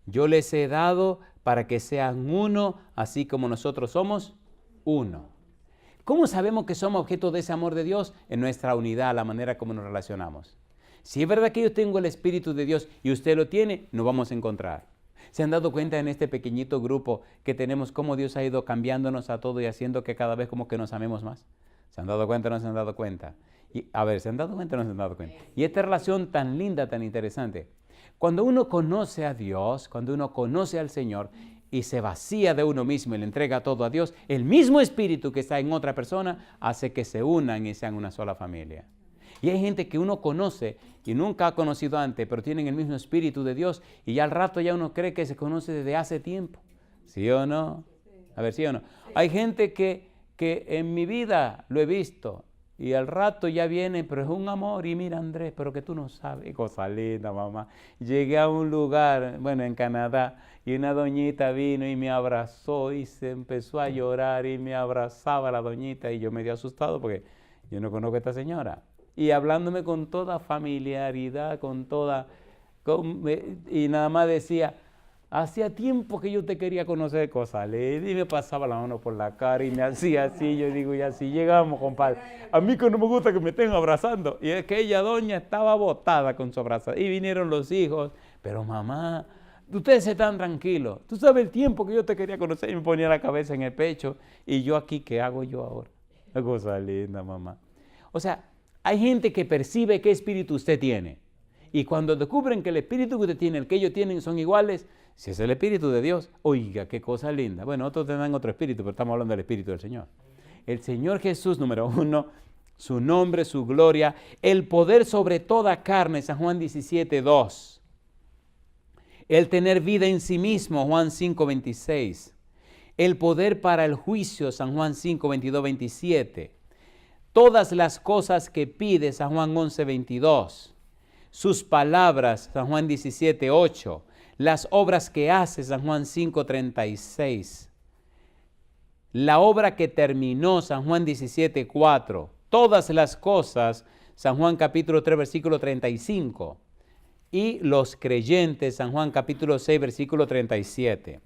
Yo les he dado para que sean uno, así como nosotros somos uno. ¿Cómo sabemos que somos objeto de ese amor de Dios? En nuestra unidad, la manera como nos relacionamos. Si es verdad que yo tengo el Espíritu de Dios y usted lo tiene, nos vamos a encontrar. ¿Se han dado cuenta en este pequeñito grupo que tenemos cómo Dios ha ido cambiándonos a todo y haciendo que cada vez como que nos amemos más? ¿Se han dado cuenta o no se han dado cuenta? Y, a ver, ¿se han dado cuenta o no se han dado cuenta? Y esta relación tan linda, tan interesante. Cuando uno conoce a Dios, cuando uno conoce al Señor y se vacía de uno mismo y le entrega todo a Dios, el mismo Espíritu que está en otra persona hace que se unan y sean una sola familia. Y hay gente que uno conoce y nunca ha conocido antes, pero tienen el mismo Espíritu de Dios y ya al rato ya uno cree que se conoce desde hace tiempo. ¿Sí o no? A ver, ¿sí o no? Hay gente que en mi vida lo he visto y al rato ya viene, pero es un amor. Y mira, Andrés, pero que tú no sabes, cosa linda, mamá. Llegué a un lugar, bueno, en Canadá, y una doñita vino y me abrazó y se empezó a llorar y me abrazaba la doñita y yo medio asustado porque yo no conozco a esta señora. Y hablándome con toda familiaridad, y nada más decía, hacía tiempo que yo te quería conocer, cosa linda, y me pasaba la mano por la cara y me hacía así, yo digo, y así llegamos, compadre. A mí que no me gusta que me estén abrazando. Y es que ella, doña, estaba botada con su abrazada. Y vinieron los hijos, pero mamá, ustedes están tranquilos. Tú sabes el tiempo que yo te quería conocer y me ponía la cabeza en el pecho. Y yo aquí, ¿qué hago yo ahora? Una cosa linda, mamá. O sea, hay gente que percibe qué espíritu usted tiene. Y cuando descubren que el espíritu que usted tiene, el que ellos tienen, son iguales, si es el espíritu de Dios, oiga, qué cosa linda. Bueno, otros tendrán otro espíritu, pero estamos hablando del espíritu del Señor. El Señor Jesús, número 1, su nombre, su gloria, el poder sobre toda carne, San Juan 17, 2. El tener vida en sí mismo, Juan 5, 26. El poder para el juicio, San Juan 5, 22, 27. Todas las cosas que pide, San Juan 11, 22. Sus palabras, San Juan 17, 8. Las obras que hace, San Juan 5, 36. La obra que terminó, San Juan 17, 4. Todas las cosas, San Juan capítulo 3, versículo 35. Y los creyentes, San Juan capítulo 6, versículo 37.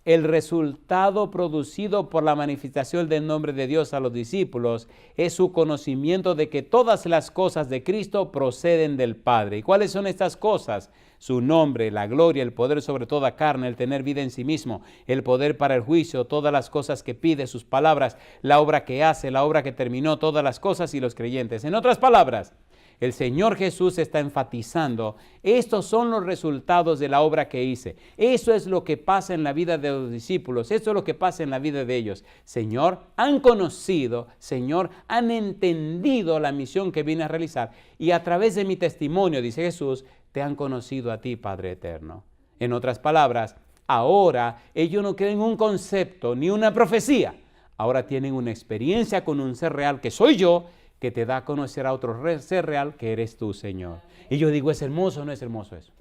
El resultado producido por la manifestación del nombre de Dios a los discípulos es su conocimiento de que todas las cosas de Cristo proceden del Padre. ¿Y cuáles son estas cosas? Su nombre, la gloria, el poder sobre toda carne, el tener vida en sí mismo, el poder para el juicio, todas las cosas que pide, sus palabras, la obra que hace, la obra que terminó, todas las cosas y los creyentes. En otras palabras, el Señor Jesús está enfatizando, estos son los resultados de la obra que hice. Eso es lo que pasa en la vida de los discípulos, eso es lo que pasa en la vida de ellos. Señor, han conocido, Señor, han entendido la misión que vine a realizar y a través de mi testimonio, dice Jesús, te han conocido a ti, Padre eterno. En otras palabras, ahora ellos no creen un concepto ni una profecía, ahora tienen una experiencia con un ser real que soy yo, que te da a conocer a otro ser real que eres tú, Señor. Y yo digo, ¿es hermoso o no es hermoso eso?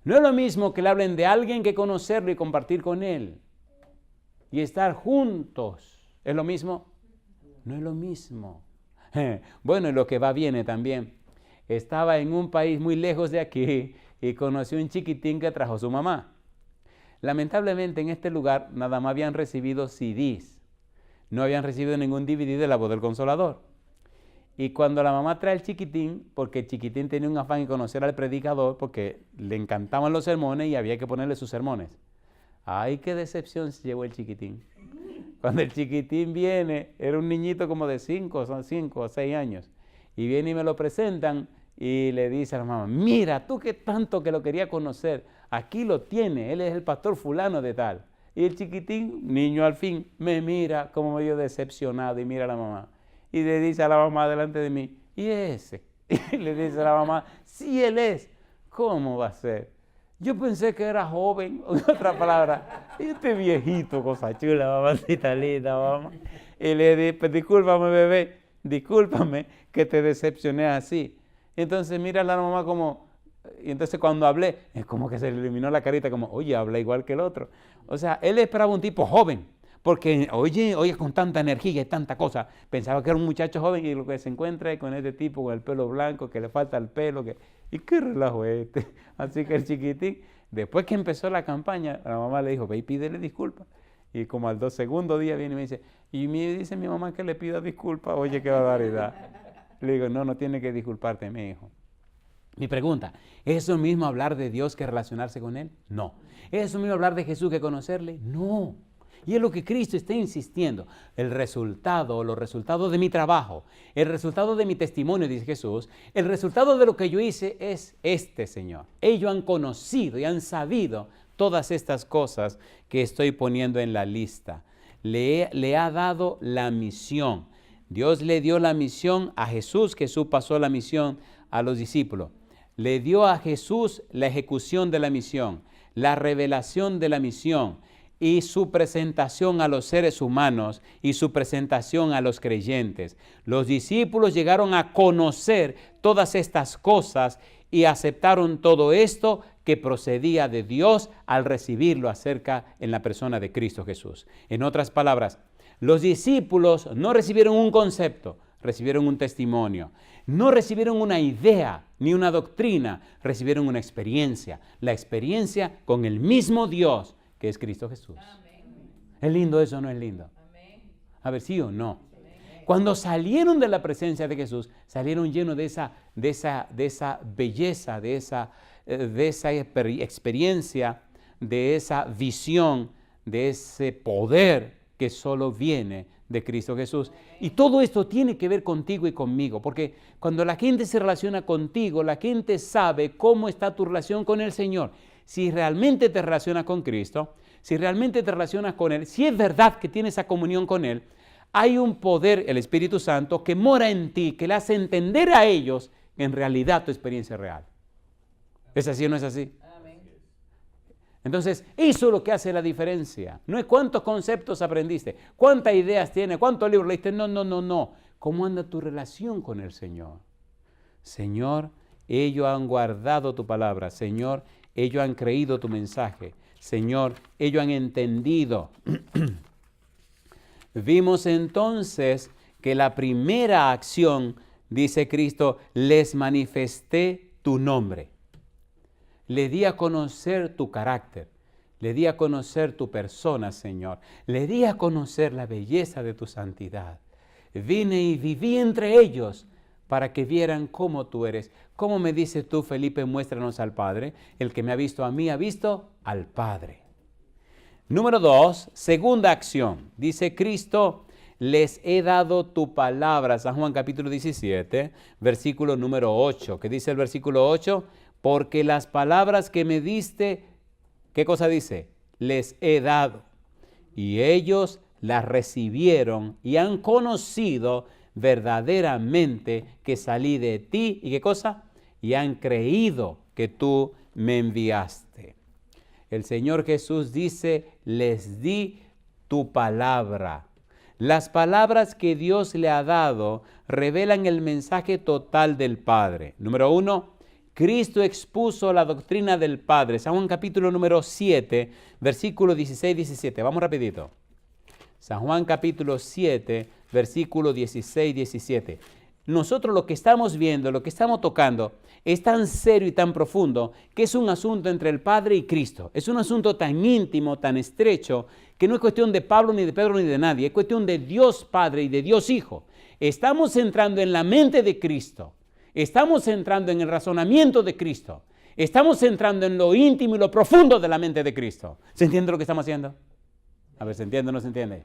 No es lo mismo que le hablen de alguien que conocerlo y compartir con él y estar juntos. ¿Es lo mismo? No es lo mismo. Bueno, y lo que va viene también. Estaba en un país muy lejos de aquí y conocí un chiquitín que trajo su mamá. Lamentablemente en este lugar nada más habían recibido CDs. No habían recibido ningún DVD de La Voz del Consolador. Y cuando la mamá trae el chiquitín, porque el chiquitín tenía un afán en conocer al predicador, porque le encantaban los sermones y había que ponerle sus sermones. ¡Ay, qué decepción se llevó el chiquitín! Cuando el chiquitín viene, era un niñito como de 5 o 6 años. Y viene y me lo presentan y le dice a la mamá, mira, tú que tanto que lo quería conocer, aquí lo tiene, él es el pastor fulano de tal. Y el chiquitín, niño al fin, me mira como medio decepcionado y mira a la mamá. Y le dice a la mamá delante de mí, ¿y ese? Y le dice a la mamá, sí, él es. ¿Cómo va a ser? Yo pensé que era joven, en otra palabra. Este viejito, cosa chula, mamacita linda, mamá. Y le dije, pues discúlpame, bebé, discúlpame que te decepcioné así. Entonces mira a la mamá como, y entonces cuando hablé, es como que se le iluminó la carita como, oye, habla igual que el otro. O sea, él esperaba un tipo joven, porque oye, con tanta energía y tanta cosa, pensaba que era un muchacho joven y lo que se encuentra es con este tipo con el pelo blanco, que le falta el pelo, y qué relajo es este. Así que el chiquitín, después que empezó la campaña, la mamá le dijo, ve y pídele disculpas. Y como al segundo día viene y me dice, y me dice mi mamá que le pida disculpas, oye, qué barbaridad. Le digo, no tiene que disculparte, mi hijo. Mi pregunta, ¿es eso mismo hablar de Dios que relacionarse con Él? No. ¿Es eso mismo hablar de Jesús que conocerle? No. Y es lo que Cristo está insistiendo. El resultado o los resultados de mi trabajo, el resultado de mi testimonio, dice Jesús, el resultado de lo que yo hice es este, Señor. Ellos han conocido y han sabido todas estas cosas que estoy poniendo en la lista. Le ha dado la misión. Dios le dio la misión a Jesús. Jesús pasó la misión a los discípulos. Le dio a Jesús la ejecución de la misión, la revelación de la misión y su presentación a los seres humanos y su presentación a los creyentes. Los discípulos llegaron a conocer todas estas cosas y aceptaron todo esto que procedía de Dios al recibirlo en la persona de Cristo Jesús. En otras palabras, los discípulos no recibieron un concepto, recibieron un testimonio. No recibieron una idea ni una doctrina, recibieron una experiencia. La experiencia con el mismo Dios que es Cristo Jesús. Amén. ¿Es lindo eso o no es lindo? Amén. A ver, ¿sí o no? Amén. Cuando salieron de la presencia de Jesús, salieron llenos de esa belleza, de esa experiencia, de esa visión, de ese poder que solo viene de Cristo Jesús. Y todo esto tiene que ver contigo y conmigo, porque cuando la gente se relaciona contigo, la gente sabe cómo está tu relación con el Señor. Si realmente te relacionas con Cristo, si realmente te relacionas con Él, si es verdad que tienes esa comunión con Él, hay un poder, el Espíritu Santo, que mora en ti, que le hace entender a ellos que en realidad tu experiencia es real. ¿Es así o no es así? Entonces, eso es lo que hace la diferencia. No es cuántos conceptos aprendiste, cuántas ideas tienes, cuántos libros leíste. No. ¿Cómo anda tu relación con el Señor? Señor, ellos han guardado tu palabra. Señor, ellos han creído tu mensaje. Señor, ellos han entendido. Vimos entonces que la primera acción, dice Cristo, les manifesté tu nombre. Le di a conocer tu carácter, le di a conocer tu persona, Señor. Le di a conocer la belleza de tu santidad. Vine y viví entre ellos para que vieran cómo tú eres. ¿Cómo me dices tú, Felipe, muéstranos al Padre? El que me ha visto a mí ha visto al Padre. Número 2, segunda acción. Dice Cristo, les he dado tu palabra. San Juan capítulo 17, versículo número 8. ¿Qué dice el versículo 8? Porque las palabras que me diste, ¿qué cosa dice? Les he dado. Y ellos las recibieron y han conocido verdaderamente que salí de ti. ¿Y qué cosa? Y han creído que tú me enviaste. El Señor Jesús dice, les di tu palabra. Las palabras que Dios le ha dado revelan el mensaje total del Padre. Número 1, Cristo expuso la doctrina del Padre. San Juan capítulo número 7, versículo 16-17. Vamos rapidito. San Juan capítulo 7, versículo 16-17. Nosotros lo que estamos viendo, lo que estamos tocando, es tan serio y tan profundo que es un asunto entre el Padre y Cristo. Es un asunto tan íntimo, tan estrecho, que no es cuestión de Pablo, ni de Pedro, ni de nadie. Es cuestión de Dios Padre y de Dios Hijo. Estamos entrando en la mente de Cristo. Estamos entrando en el razonamiento de Cristo. Estamos entrando en lo íntimo y lo profundo de la mente de Cristo. ¿Se entiende lo que estamos haciendo? A ver, ¿se entiende o no se entiende?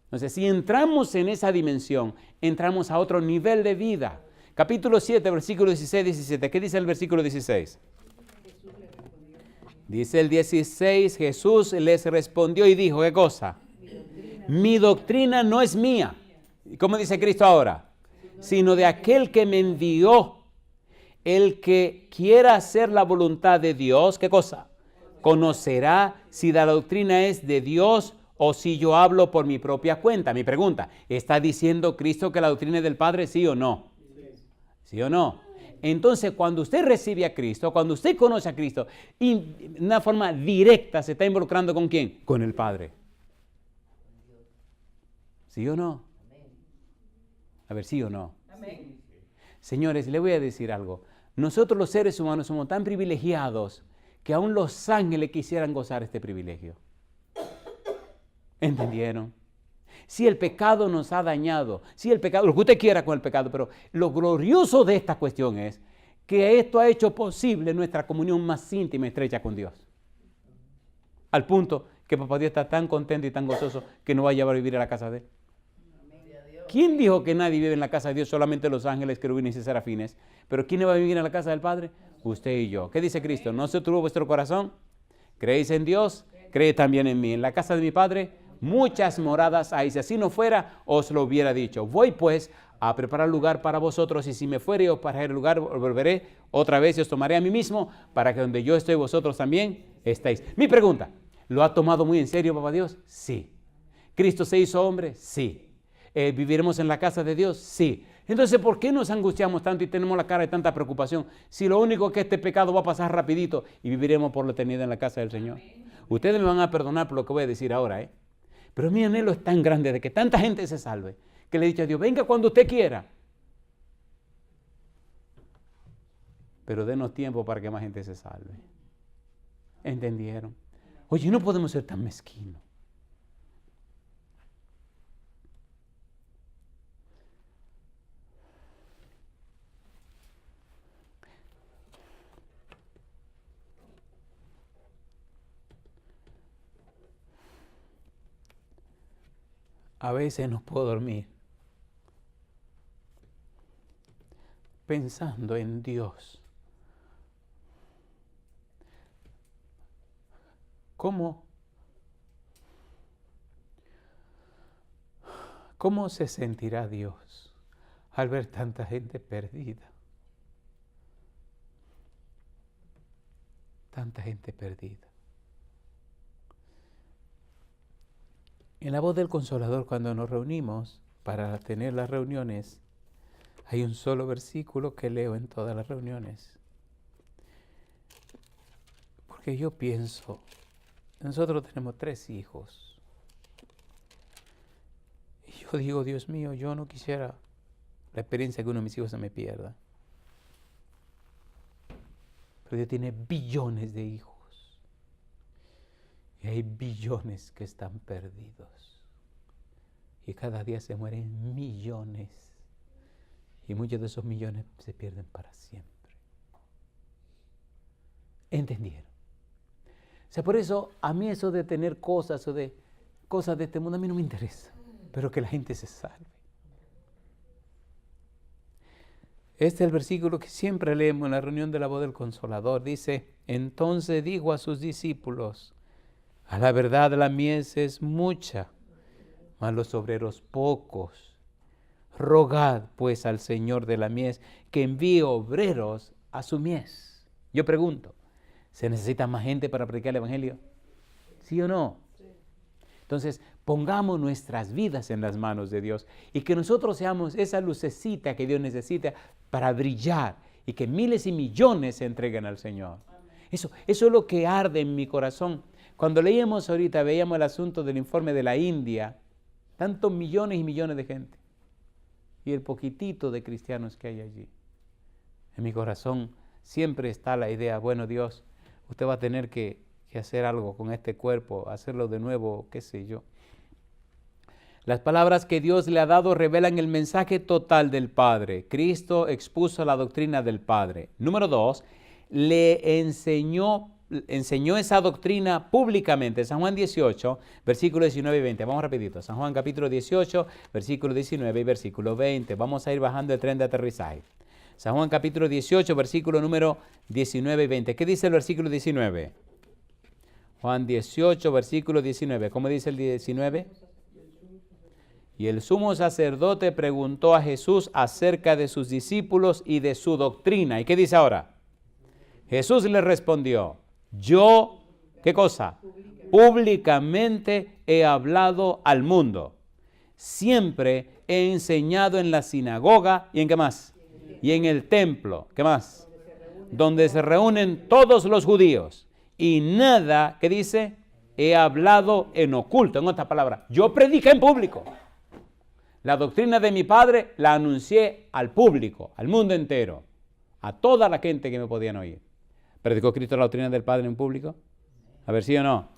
Entonces, si entramos en esa dimensión, entramos a otro nivel de vida. Capítulo 7, versículo 16-17. ¿Qué dice el versículo 16? Dice el 16, Jesús les respondió y dijo, ¿qué cosa? Mi doctrina no es mía. ¿Y cómo dice Cristo ahora? Sino de aquel que me envió. el que quiera hacer la voluntad de Dios, ¿qué cosa? Conocerá si la doctrina es de Dios o si yo hablo por mi propia cuenta. Mi pregunta, ¿está diciendo Cristo que la doctrina es del Padre, sí o no? ¿Sí o no? Entonces, cuando usted recibe a Cristo, cuando usted conoce a Cristo, de una forma directa se está involucrando ¿con quién? Con el Padre. ¿Sí o no? A ver, ¿sí o no? Amén. Señores, le voy a decir algo. Nosotros los seres humanos somos tan privilegiados que aún los ángeles quisieran gozar este privilegio. ¿Entendieron? Si el pecado nos ha dañado, si el pecado, lo que usted quiera con el pecado, pero lo glorioso de esta cuestión es que esto ha hecho posible nuestra comunión más íntima y estrecha con Dios. Al punto que Papá Dios está tan contento y tan gozoso que nos va a llevar a vivir a la casa de Él. ¿Quién dijo que nadie vive en la casa de Dios? Solamente los ángeles, querubines y serafines. ¿Pero quién va a vivir en la casa del Padre? Usted y yo. ¿Qué dice Cristo? ¿No se tuvo vuestro corazón? ¿Creéis en Dios? Creed también en mí. En la casa de mi Padre muchas moradas hay. Si así no fuera, os lo hubiera dicho. Voy pues a preparar lugar para vosotros, y si me fuere os para el lugar, volveré otra vez y os tomaré a mí mismo, para que donde yo estoy vosotros también estéis. Mi pregunta, ¿lo ha tomado muy en serio, Papá Dios? Sí. ¿Cristo se hizo hombre? Sí. ¿Viviremos en la casa de Dios? Sí. Entonces, ¿por qué nos angustiamos tanto y tenemos la cara de tanta preocupación? Si lo único que este pecado va a pasar rapidito y viviremos por la eternidad en la casa del Señor. Ustedes me van a perdonar por lo que voy a decir ahora, pero mi anhelo es tan grande de que tanta gente se salve, que le he dicho a Dios, venga cuando usted quiera. Pero denos tiempo para que más gente se salve. ¿Entendieron? Oye, no podemos ser tan mezquinos. A veces no puedo dormir pensando en Dios. ¿Cómo se sentirá Dios al ver tanta gente perdida? Tanta gente perdida. En la voz del Consolador, cuando nos reunimos para tener las reuniones, hay un solo versículo que leo en todas las reuniones. Porque yo pienso, nosotros tenemos 3 hijos. Y yo digo, Dios mío, yo no quisiera la experiencia que uno de mis hijos se me pierda. Pero Dios tiene billones de hijos. Y hay billones que están perdidos. Y cada día se mueren millones. Y muchos de esos millones se pierden para siempre. ¿Entendieron? O sea, por eso a mí eso de tener cosas o de cosas de este mundo a mí no me interesa. Pero que la gente se salve. Este es el versículo que siempre leemos en la reunión de la voz del Consolador. Dice, entonces dijo a sus discípulos, a la verdad la mies es mucha, mas los obreros pocos. Rogad pues al Señor de la mies que envíe obreros a su mies. Yo pregunto, ¿se necesita más gente para predicar el Evangelio? ¿Sí o no? Sí. Entonces, pongamos nuestras vidas en las manos de Dios y que nosotros seamos esa lucecita que Dios necesita para brillar y que miles y millones se entreguen al Señor. Eso es lo que arde en mi corazón. Cuando leíamos ahorita, veíamos el asunto del informe de la India, tantos millones y millones de gente, y el poquitito de cristianos que hay allí. En mi corazón siempre está la idea, bueno, Dios, usted va a tener que hacer algo con este cuerpo, hacerlo de nuevo, qué sé yo. Las palabras que Dios le ha dado revelan el mensaje total del Padre. Cristo expuso la doctrina del Padre. Número 2, le enseñó esa doctrina públicamente. San Juan 18, versículos 19 y 20. Vamos rapidito. San Juan capítulo 18, versículo 19 y versículo 20. Vamos a ir bajando el tren de aterrizaje. San Juan capítulo 18, versículo número 19 y 20. ¿Qué dice el versículo 19? Juan 18, versículo 19. ¿Cómo dice el 19? Y el sumo sacerdote preguntó a Jesús acerca de sus discípulos y de su doctrina. ¿Y qué dice ahora? Jesús le respondió, yo, ¿qué cosa? Públicamente he hablado al mundo. Siempre he enseñado en la sinagoga, ¿y en qué más? Y en el templo, ¿qué más? Donde se reúnen todos los judíos. Y nada, ¿qué dice? He hablado en oculto. En otras palabras, yo prediqué en público. La doctrina de mi Padre la anuncié al público, al mundo entero, a toda la gente que me podían oír. ¿Predicó Cristo la doctrina del Padre en público? A ver, ¿sí o no?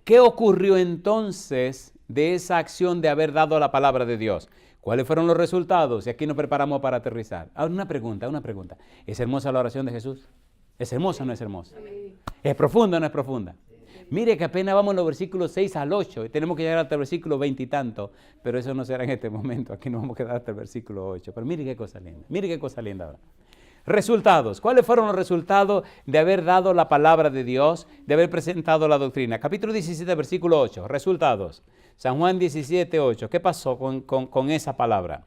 ¿Qué ocurrió entonces de esa acción de haber dado la palabra de Dios? ¿Cuáles fueron los resultados? Y aquí nos preparamos para aterrizar. Ahora una pregunta. ¿Es hermosa la oración de Jesús? ¿Es hermosa o no es hermosa? ¿Es profunda o no es profunda? Mire que apenas vamos en los versículos 6 al 8 y tenemos que llegar hasta el versículo 20 y tanto, pero eso no será en este momento, aquí nos vamos a quedar hasta el versículo 8. Pero mire qué cosa linda ahora. Resultados. ¿Cuáles fueron los resultados de haber dado la palabra de Dios, de haber presentado la doctrina? Capítulo 17, versículo 8. Resultados. San Juan 17, 8. ¿Qué pasó con esa palabra?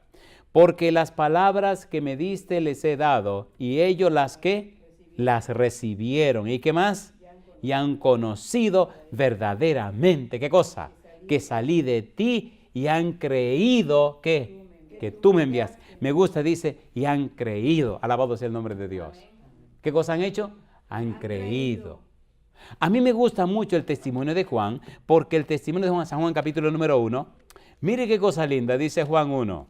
Porque las palabras que me diste les he dado y ellos las recibieron. ¿Y qué más? Y han conocido verdaderamente, ¿qué cosa? Que salí de ti y han creído que tú me enviaste. Me gusta, dice, y han creído. Alabado sea el nombre de Dios. ¿Qué cosa han hecho? Han creído. A mí me gusta mucho el testimonio de Juan, porque el testimonio de San Juan capítulo número 1, mire qué cosa linda, dice Juan 1.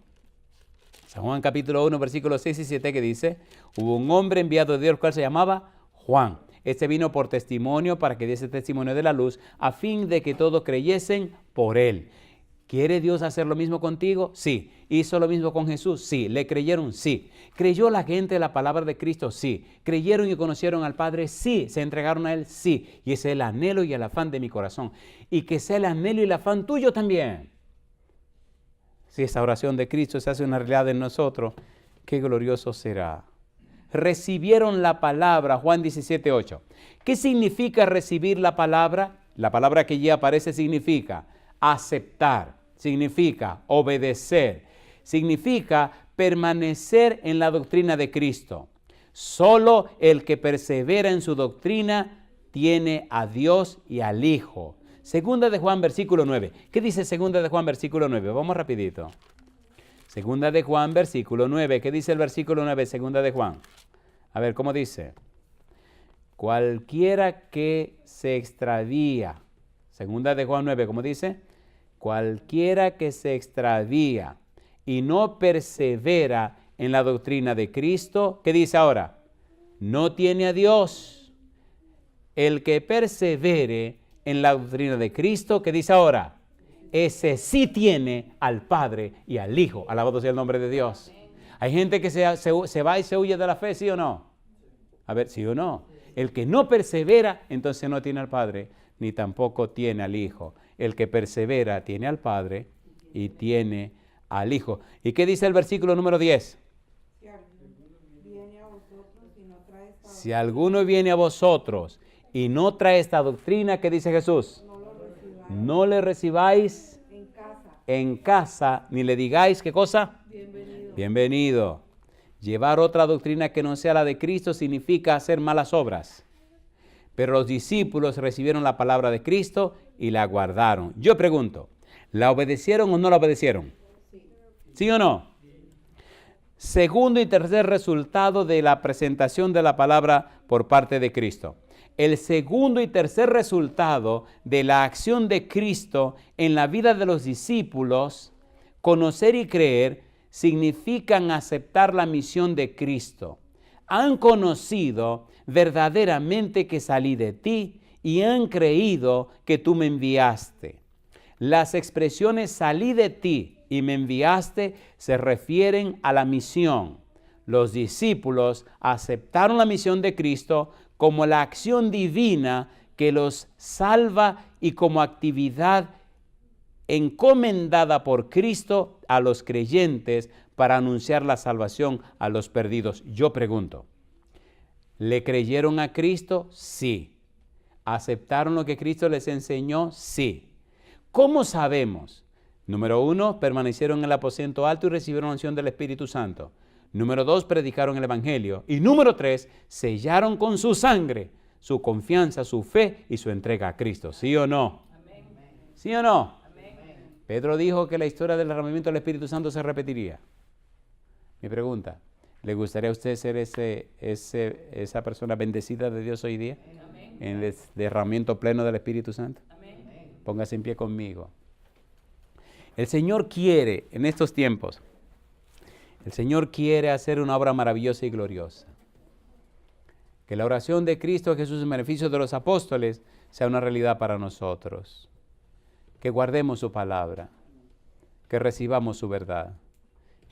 San Juan capítulo 1, versículos 6 y 7, que dice, hubo un hombre enviado de Dios, el cual se llamaba Juan. Este vino por testimonio para que diese testimonio de la luz, a fin de que todos creyesen por él. ¿Quiere Dios hacer lo mismo contigo? Sí. ¿Hizo lo mismo con Jesús? Sí. ¿Le creyeron? Sí. ¿Creyó la gente la palabra de Cristo? Sí. ¿Creyeron y conocieron al Padre? Sí. ¿Se entregaron a Él? Sí. Y ese es el anhelo y el afán de mi corazón. Y que sea el anhelo y el afán tuyo también. Si esa oración de Cristo se hace una realidad en nosotros, qué glorioso será. Recibieron la palabra, Juan 17, 8. ¿Qué significa recibir la palabra? La palabra que ya aparece significa aceptar, significa obedecer, significa permanecer en la doctrina de Cristo. Solo el que persevera en su doctrina tiene a Dios y al Hijo. Segunda de Juan, versículo 9. ¿Qué dice Segunda de Juan, versículo 9? Vamos rapidito. Segunda de Juan, versículo 9. ¿Qué dice el versículo 9? Segunda de Juan. A ver, ¿cómo dice? Cualquiera que se extravía. Segunda de Juan 9, ¿cómo dice? Cualquiera que se extravía y no persevera en la doctrina de Cristo, ¿qué dice ahora? No tiene a Dios. El que persevere en la doctrina de Cristo, ¿qué dice ahora? Ese sí tiene al Padre y al Hijo. Alabado sea el nombre de Dios. Hay gente que se va y se huye de la fe, ¿sí o no? A ver, ¿sí o no? El que no persevera, entonces no tiene al Padre, ni tampoco tiene al Hijo. El que persevera tiene al Padre y tiene al Hijo. ¿Y qué dice el versículo número 10? Si alguno viene a vosotros y no trae esta doctrina, ¿qué dice Jesús? No le recibáis en casa, ni le digáis, ¿qué cosa? Bienvenido. Llevar otra doctrina que no sea la de Cristo significa hacer malas obras. Pero los discípulos recibieron la palabra de Cristo y la guardaron. Yo pregunto, ¿la obedecieron o no la obedecieron? ¿Sí o no? Segundo y tercer resultado de la presentación de la palabra por parte de Cristo. El segundo y tercer resultado de la acción de Cristo en la vida de los discípulos, conocer y creer, significan aceptar la misión de Cristo. Han conocido verdaderamente que salí de ti y han creído que tú me enviaste. Las expresiones salí de ti y me enviaste se refieren a la misión. Los discípulos aceptaron la misión de Cristo como la acción divina que los salva y como actividad encomendada por Cristo a los creyentes para anunciar la salvación a los perdidos. Yo pregunto, ¿le creyeron a Cristo? Sí. ¿Aceptaron lo que Cristo les enseñó? Sí. ¿Cómo sabemos Número 1, permanecieron en el aposento alto y recibieron la unción del Espíritu Santo. Número 2, predicaron el Evangelio. Y número 3, sellaron con su sangre su confianza, su fe y su entrega a Cristo. ¿Sí o no? Amén. ¿Sí o no? Amén. Pedro dijo que la historia del derramamiento del Espíritu Santo se repetiría. Mi pregunta, ¿le gustaría a usted ser esa persona bendecida de Dios hoy día? Amén. En el derramamiento pleno del Espíritu Santo. Amén. Póngase en pie conmigo. El Señor quiere, en estos tiempos, el Señor quiere hacer una obra maravillosa y gloriosa. Que la oración de Cristo Jesús en beneficio de los apóstoles sea una realidad para nosotros. Que guardemos su palabra, que recibamos su verdad,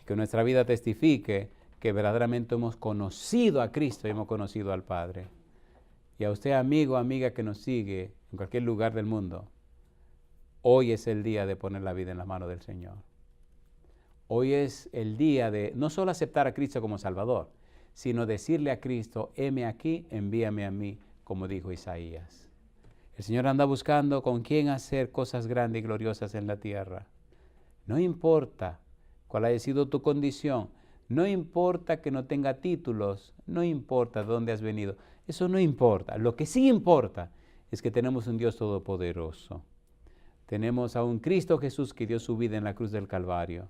que nuestra vida testifique que verdaderamente hemos conocido a Cristo y hemos conocido al Padre. Y a usted, amigo o amiga que nos sigue en cualquier lugar del mundo, hoy es el día de poner la vida en la mano del Señor. Hoy es el día de no solo aceptar a Cristo como Salvador, sino decirle a Cristo, heme aquí, envíame a mí, como dijo Isaías. El Señor anda buscando con quién hacer cosas grandes y gloriosas en la tierra. No importa cuál haya sido tu condición, no importa que no tenga títulos, no importa de dónde has venido, eso no importa. Lo que sí importa es que tenemos un Dios todopoderoso. Tenemos a un Cristo Jesús que dio su vida en la cruz del Calvario.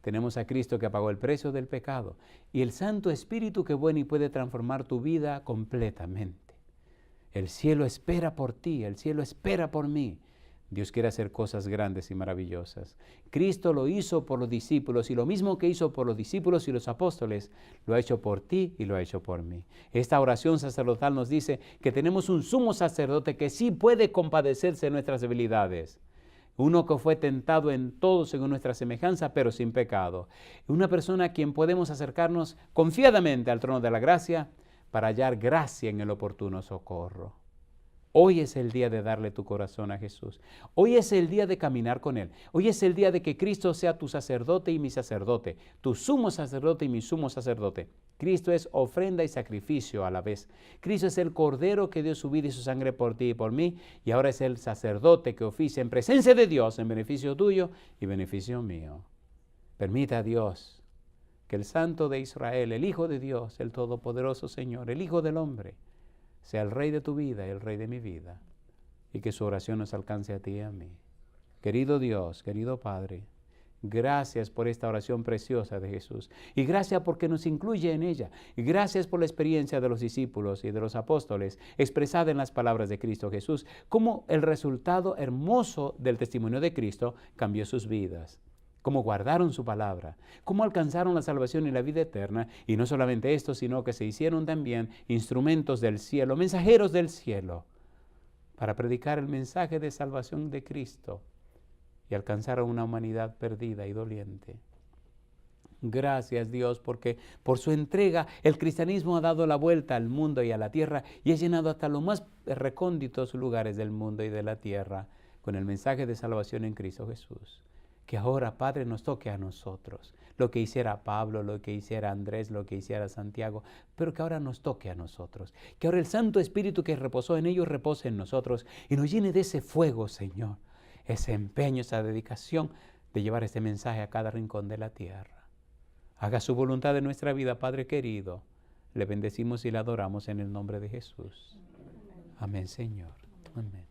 Tenemos a Cristo que pagó el precio del pecado y el Santo Espíritu que bueno y puede transformar tu vida completamente. El cielo espera por ti, el cielo espera por mí. Dios quiere hacer cosas grandes y maravillosas. Cristo lo hizo por los discípulos y lo mismo que hizo por los discípulos y los apóstoles, lo ha hecho por ti y lo ha hecho por mí. Esta oración sacerdotal nos dice que tenemos un sumo sacerdote que sí puede compadecerse de nuestras debilidades. Uno que fue tentado en todo según nuestra semejanza, pero sin pecado. Una persona a quien podemos acercarnos confiadamente al trono de la gracia para hallar gracia en el oportuno socorro. Hoy es el día de darle tu corazón a Jesús. Hoy es el día de caminar con Él. Hoy es el día de que Cristo sea tu sacerdote y mi sacerdote, tu sumo sacerdote y mi sumo sacerdote. Cristo es ofrenda y sacrificio a la vez. Cristo es el Cordero que dio su vida y su sangre por ti y por mí, y ahora es el sacerdote que oficia en presencia de Dios en beneficio tuyo y beneficio mío. Permita a Dios que el Santo de Israel, el Hijo de Dios, el Todopoderoso Señor, el Hijo del Hombre, sea el Rey de tu vida y el Rey de mi vida, y que su oración nos alcance a ti y a mí. Querido Dios, querido Padre, gracias por esta oración preciosa de Jesús, y gracias porque nos incluye en ella, y gracias por la experiencia de los discípulos y de los apóstoles, expresada en las palabras de Cristo Jesús, cómo el resultado hermoso del testimonio de Cristo cambió sus vidas. Cómo guardaron su palabra, cómo alcanzaron la salvación y la vida eterna, y no solamente esto, sino que se hicieron también instrumentos del cielo, mensajeros del cielo, para predicar el mensaje de salvación de Cristo y alcanzar a una humanidad perdida y doliente. Gracias Dios, porque por su entrega el cristianismo ha dado la vuelta al mundo y a la tierra y ha llenado hasta los más recónditos lugares del mundo y de la tierra con el mensaje de salvación en Cristo Jesús. Que ahora, Padre, nos toque a nosotros, lo que hiciera Pablo, lo que hiciera Andrés, lo que hiciera Santiago, pero que ahora nos toque a nosotros. Que ahora el Santo Espíritu que reposó en ellos repose en nosotros y nos llene de ese fuego, Señor, ese empeño, esa dedicación de llevar este mensaje a cada rincón de la tierra. Haga su voluntad en nuestra vida, Padre querido. Le bendecimos y le adoramos en el nombre de Jesús. Amén, Señor. Amén.